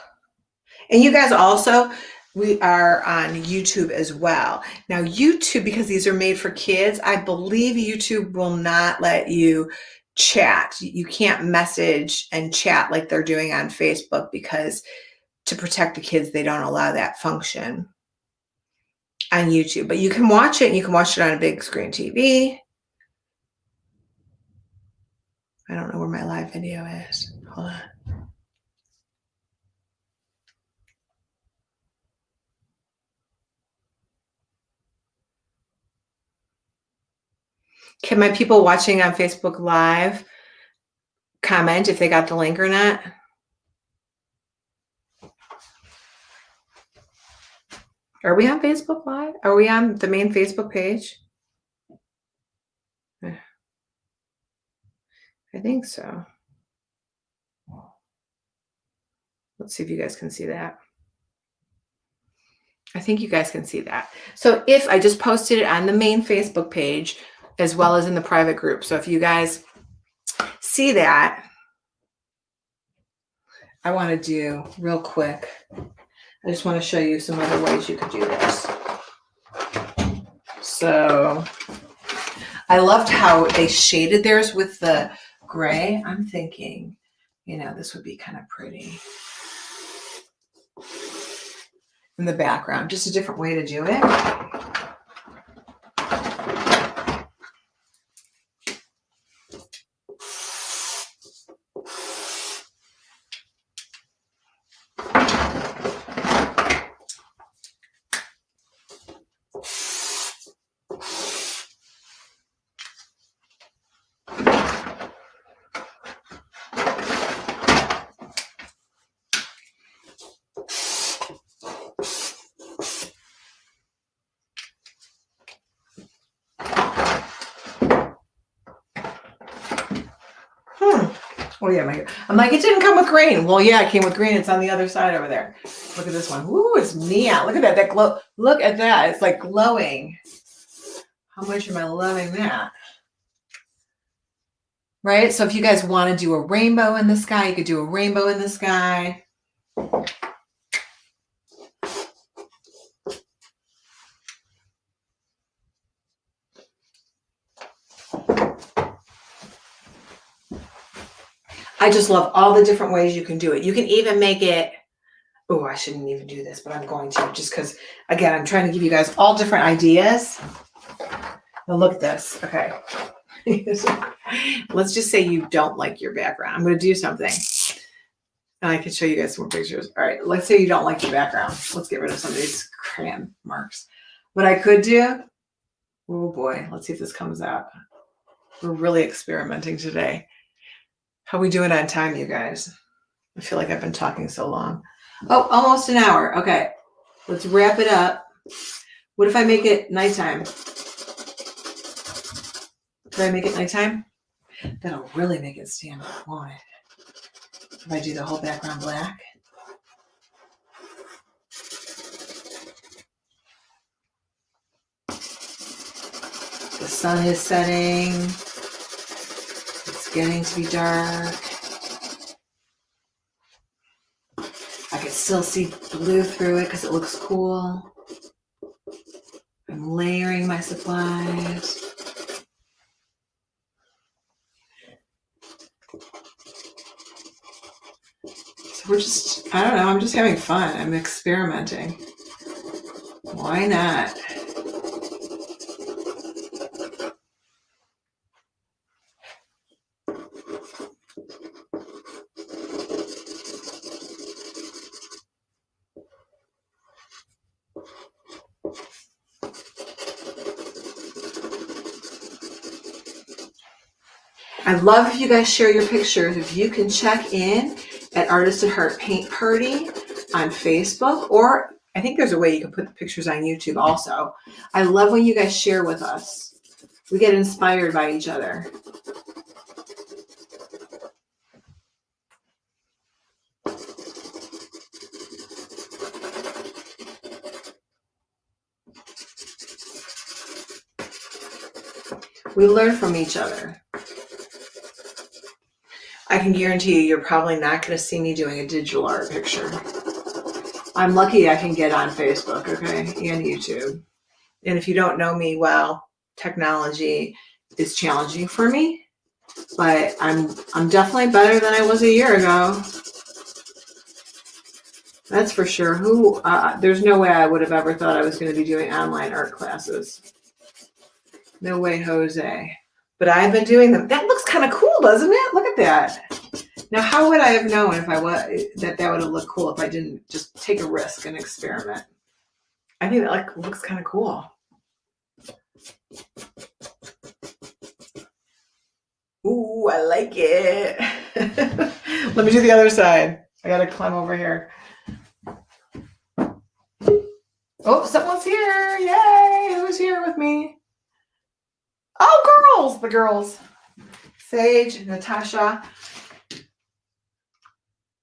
And you guys also, we are on YouTube as well. Now YouTube, because these are made for kids, I believe YouTube will not let you chat. You can't message and chat like they're doing on Facebook, because to protect the kids, they don't allow that function on YouTube. But you can watch it, and you can watch it on a big screen TV. I don't know where my live video is. Hold on. Can my people watching on Facebook Live comment if they got the link or not? Are we on Facebook Live? Are we on the main Facebook page? I think so. Let's see if you guys can see that. I think you guys can see that. So if I just posted it on the main Facebook page as well as in the private group. So if you guys see that, I want to do real quick. I just want to show you some other ways you could do this. So I loved how they shaded theirs with the gray. I'm thinking, this would be kind of pretty in the background. Just a different way to do it. Oh yeah, I'm like, it didn't come with green. Well, yeah, it came with green. It's on the other side over there. Look at this one. Ooh, it's neon. Look at that. That glow. Look at that. It's like glowing. How much am I loving that? Right? So if you guys want to do a rainbow in the sky, you could do a rainbow in the sky. I just love all the different ways you can do it. You can even make it, oh, I shouldn't even do this, but I'm going to, just because, again, I'm trying to give you guys all different ideas. Now look at this. Okay. Let's just say you don't like your background. I'm going to do something. And I can show you guys some more pictures. All right. Let's say you don't like your background. Let's get rid of some of these crayon marks. What I could do, oh boy, let's see if this comes out. We're really experimenting today. How we doing on time, you guys? I feel like I've been talking so long. Oh, almost an hour. Okay, let's wrap it up. What if I make it nighttime? Could I make it nighttime? That'll really make it stand out, won't it? If I do the whole background black. The sun is setting. It's getting to be dark. I can still see blue through it because it looks cool. I'm layering my supplies. So I don't know, I'm just having fun. I'm experimenting. Why not? I love if you guys share your pictures. If you can check in at Artist at Heart Paint Party on Facebook, or I think there's a way you can put the pictures on YouTube also. I love when you guys share with us. We get inspired by each other. We learn from each other. I can guarantee you, you're probably not going to see me doing a digital art picture. I'm lucky I can get on Facebook, okay, and YouTube. And if you don't know me well, technology is challenging for me, but I'm definitely better than I was a year ago. That's for sure. There's no way I would have ever thought I was going to be doing online art classes. No way, Jose. But I've been doing them. That looks kind of cool, doesn't it? Look at that. Now, how would I have known if that would have looked cool if I didn't just take a risk and experiment? I think that looks kind of cool. Ooh, I like it. Let me do the other side. I gotta climb over here. Oh, someone's here. Yay. Who's here with me? Oh, girls. The girls. Sage, Natasha.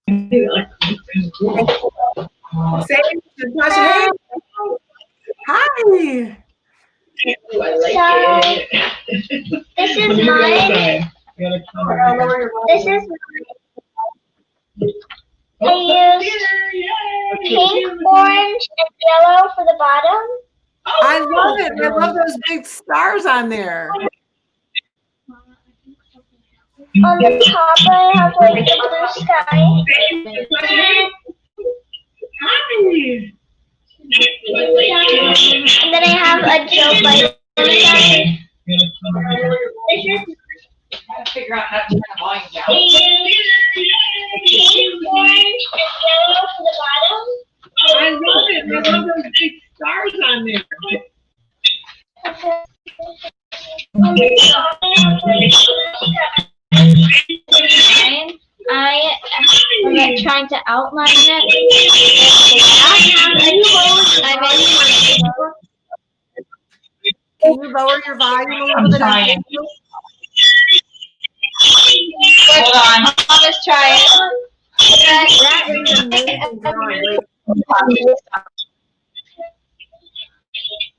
Sage, Natasha. Hi. So, this is mine. This is mine. I used pink, orange, and yellow for the bottom. I love it. I love those big stars on there. On the top, I have like the blue sky. And then I have a Joe Biden sign. Figure out how to turn the volume down. Pink, orange, and yellow for the bottom. I love it. I love those big stars on there. On the top, I have like the blue sky. I am trying to outline it. Can you lower your volume a little bit? Trying. Hold on. Let's try it. That is amazing drawing.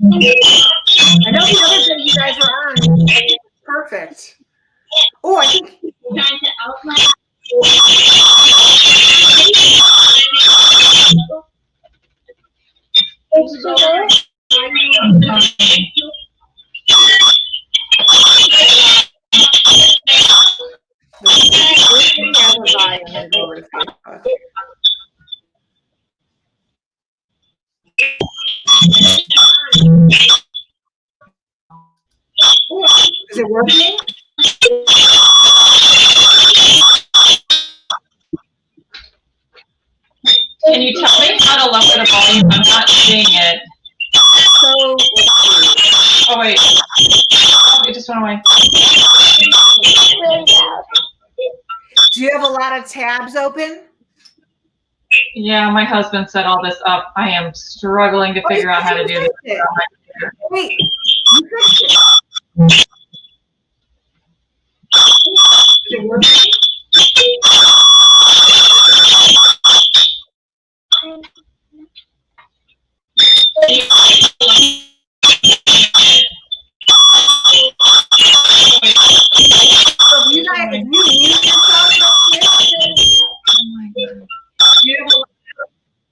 I know the other day you guys were on. Perfect. Oh, I think. Trying to outline. Is it working? Can you tell me how to lower the volume? I'm not seeing it. So, Oh, wait. Oh, it just went away. Really loud. do you have a lot of tabs open? Yeah, my husband set all this up. I am struggling to figure out how to do this. Wait, you fixed it. Is it working? So if you guys, if you mute yourself real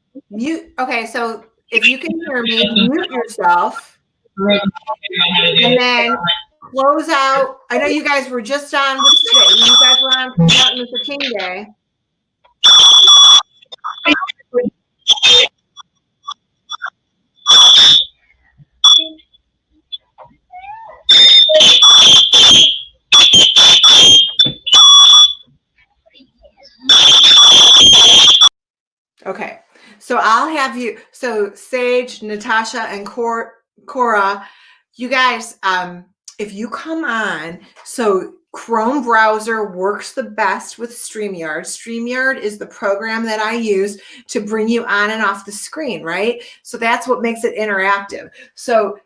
quick, mute. Okay, so if you can hear me, mute yourself, and then close out. I know you guys were just on. What's today? You guys were on Martin Luther King Day. Okay, so I'll have you, so Sage, Natasha, and Cora, you guys, if you come on, so Chrome browser works the best with StreamYard. StreamYard is the program that I use to bring you on and off the screen, right? So that's what makes it interactive. So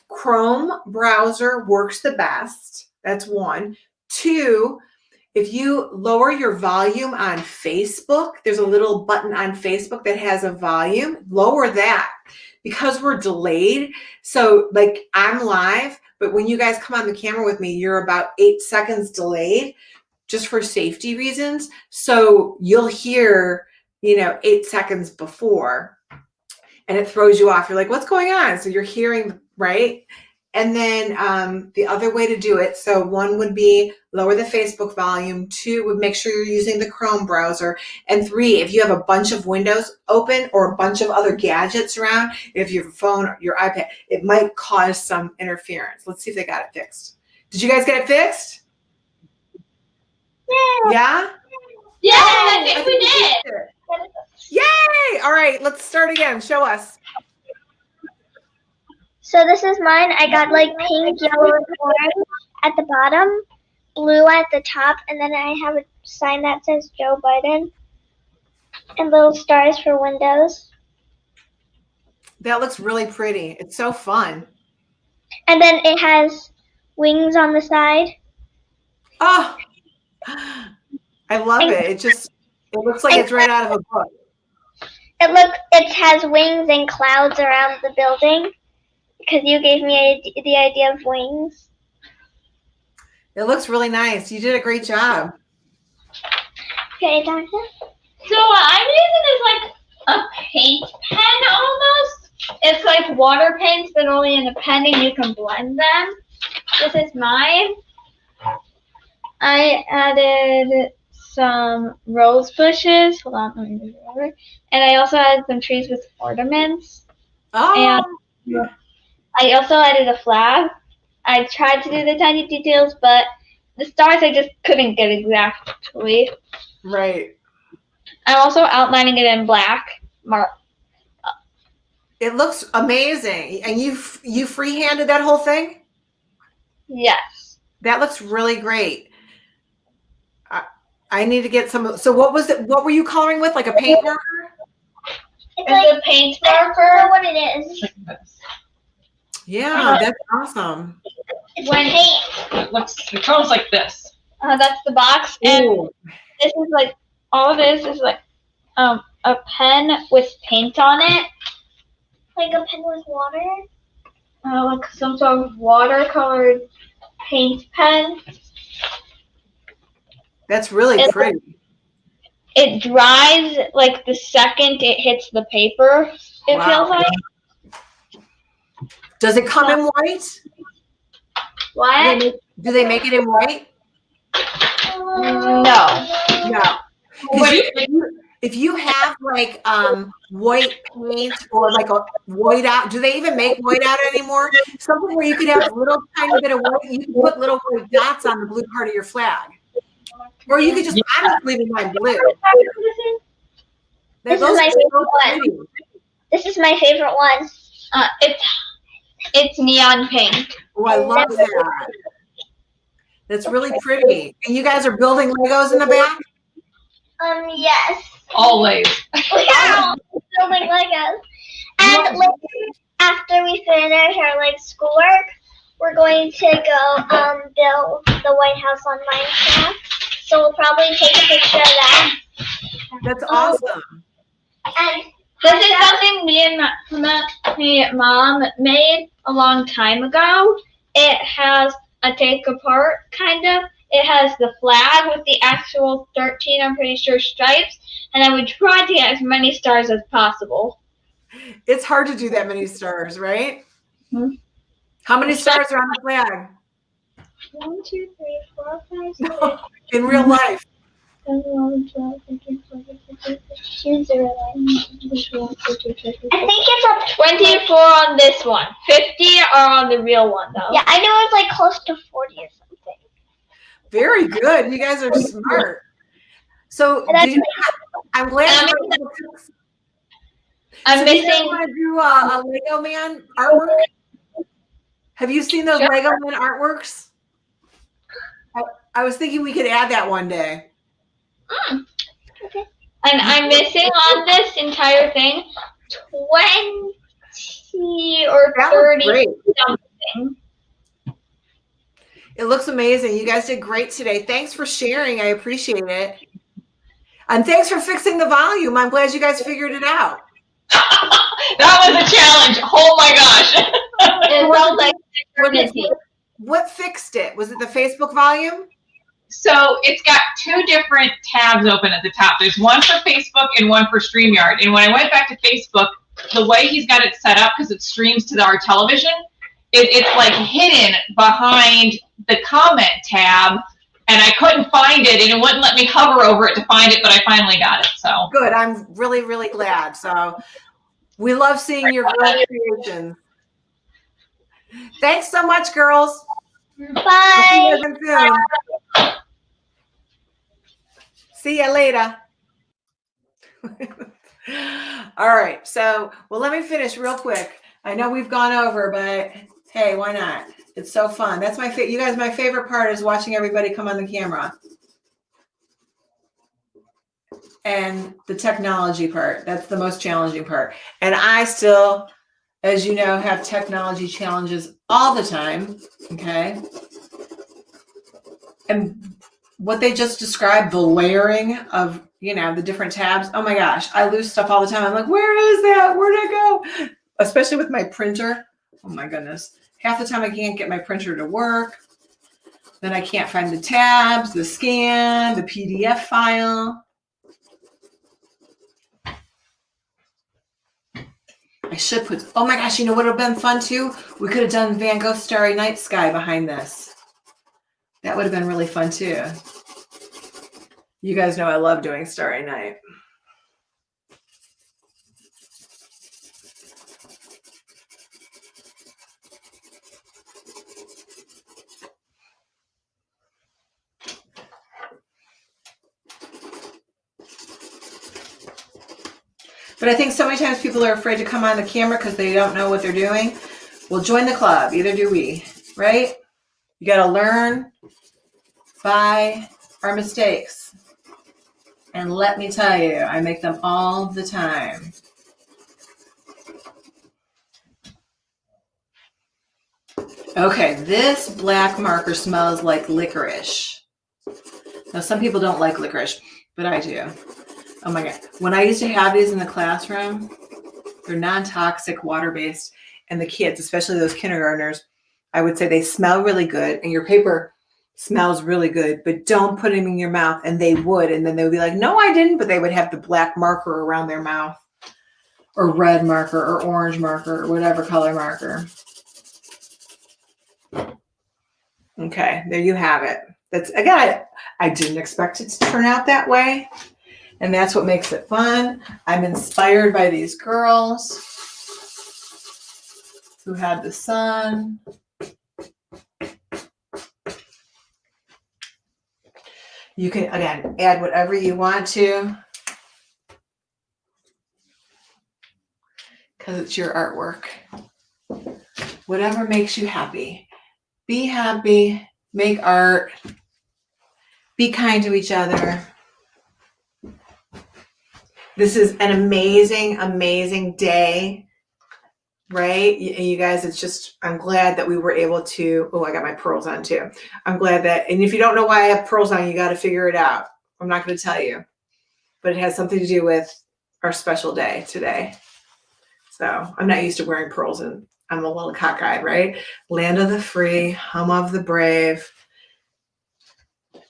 Chrome browser works the best. That's one. Two, if you lower your volume on Facebook, there's a little button on Facebook that has a volume, lower that because we're delayed. So like I'm live, but when you guys come on the camera with me, you're about 8 seconds delayed just for safety reasons. So you'll hear, 8 seconds before and it throws you off. You're like, what's going on? So you're hearing, right? And then the other way to do it, so one would be lower the Facebook volume, two would make sure you're using the Chrome browser, and three, if you have a bunch of windows open or a bunch of other gadgets around, if you have a phone or your iPad, it might cause some interference. Let's see if they got it fixed. Did you guys get it fixed? Yeah? Yeah, I think we did. Yay! All right, let's start again. Show us. So this is mine. I got like pink, yellow, and orange at the bottom, blue at the top, and then I have a sign that says Joe Biden and little stars for windows. That looks really pretty. It's so fun. And then it has wings on the side. Oh, I love it. It looks like it's right out of a book. It has wings and clouds around the building because you gave me the idea of wings. It looks really nice. You did a great job. Okay, Doctor. So what I'm using is like a paint pen almost. It's like water paints, but only in a pen and you can blend them. This is mine. I added some rose bushes. Hold on, let me move it over. And I also added some trees with ornaments. Oh. And I also added a flag. I tried to do the tiny details, but the stars I just couldn't get exactly. Right. I'm also outlining it in black. It looks amazing. And you freehanded that whole thing? Yes. That looks really great. I need to get some. So what was it? What were you coloring with? Like a paint marker? It's like a paint marker. I don't know what it is. Yeah, that's awesome. It's paint. It comes like this. That's the box, and Ooh. this is like all this is like a pen with paint on it. Like a pen with water? Like some sort of watercolored paint pen. That's really pretty. It dries like the second it hits the paper, it feels like. Does it come in white? What? Do they make it in white? No. No. If you have like white paint or like a white out, do they even make white out anymore? Something where you could have a little tiny bit of white, you can put little white dots on the blue part of your flag. Or you could just, I'm just leaving mine blue. This is my favorite one. This is my favorite one. It's neon pink. Oh, I love that. That's really pretty. And you guys are building Legos in the back? Yes. Always. We are building Legos. And later, after we finish our schoolwork, we're going to go build the White House on Minecraft. So we'll probably take a picture of that. That's awesome. And this is something me and my mom made a long time ago. It has a take apart kind of. It has the flag with the actual 13, I'm pretty sure, stripes. And I would try to get as many stars as possible. It's hard to do that many stars, right? Mm-hmm. How many stars are on the flag? 1, 2, 3, 4, 5, 6. In real life. 11, 12, 13, 14, 15. Choose a reliable. I think it's a 24 on this one. 50 are on the real one, though. Yeah, I know it's like close to 40 or something. Very good. You guys are smart. So I'm glad you were able to. I'm So do you guys missing. want to do a Lego Man artwork? Have you seen those Sure. Lego Man artworks? I was thinking we could add that one day. Okay. And I'm missing on this entire thing 20 or That was 30 great. something. It looks amazing. You guys did great today. Thanks for sharing. I appreciate it. And thanks for fixing the volume. I'm glad you guys figured it out. That was a challenge. Oh my gosh. It felt like eternity. What fixed it? Was it the Facebook volume? So it's got two different tabs open at the top. There's one for Facebook and one for StreamYard. And when I went back to Facebook, the way he's got it set up, because it streams to our television, it's like hidden behind the comment tab, and I couldn't find it, and it wouldn't let me hover over it to find it, but I finally got it. So Good. I'm really, really glad. So we love seeing your great creations. Thanks so much, girls. Bye. See you again soon. See you later. All right. So, well, let me finish real quick. I know we've gone over, but hey, why not? It's so fun. That's my you guys. My favorite part is watching everybody come on the camera, and the technology part. That's the most challenging part. And I still, as you know, have technology challenges all the time. Okay. And what they just described, the layering of, the different tabs. Oh my gosh, I lose stuff all the time. I'm like, where is that? Where'd it go? Especially with my printer. Oh my goodness. Half the time I can't get my printer to work. Then I can't find the tabs, the scan, the PDF file. I should put, oh my gosh, you know what would have been fun too? We could have done Van Gogh Starry Night Sky behind this. That would have been really fun too. You guys know I love doing Starry Night. But I think so many times people are afraid to come on the camera because they don't know what they're doing. Well, join the club. Either do we, right? You got to learn by our mistakes. And let me tell you, I make them all the time. Okay, this black marker smells like licorice. Now, some people don't like licorice, but I do. Oh my God. When I used to have these in the classroom, they're non-toxic, water-based, and the kids, especially those kindergartners, I would say they smell really good, and your paper smells really good, but don't put them in your mouth. And they would, and then they would be like, no, I didn't, but they would have the black marker around their mouth, or red marker, or orange marker, or whatever color marker. Okay, there you have it. That's, again, I didn't expect it to turn out that way. And that's what makes it fun. I'm inspired by these girls who had the sun. You can, again, add whatever you want to, because it's your artwork. Whatever makes you happy. Be happy, make art, be kind to each other. This is an amazing, amazing day, right? You guys, it's just, I'm glad that we were able to, oh, I got my pearls on too. I'm glad that, and if you don't know why I have pearls on, you got to figure it out. I'm not going to tell you, but it has something to do with our special day today. So I'm not used to wearing pearls, and I'm a little cockeyed, right? Land of the free, home of the brave.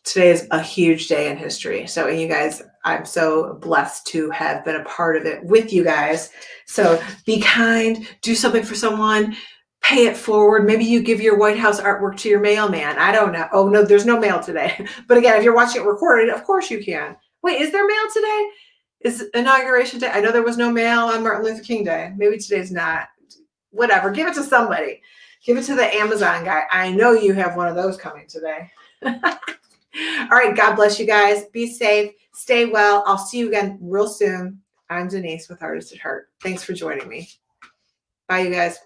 Today is a huge day in history. So, and you guys, I'm so blessed to have been a part of it with you guys. So be kind, do something for someone, pay it forward. Maybe you give your Whitehouse artwork to your mailman. I don't know. Oh no, there's no mail today. But again, if you're watching it recorded, of course you can. Wait, is there mail today? is Inauguration Day. I know there was no mail on Martin Luther King Day. Maybe today's not. Whatever. Give it to somebody. Give it to the Amazon guy. I know you have one of those coming today. All right. God bless you guys. Be safe. Stay well. I'll see you again real soon. I'm Denyse with Artist at Heart. Thanks for joining me. Bye, you guys.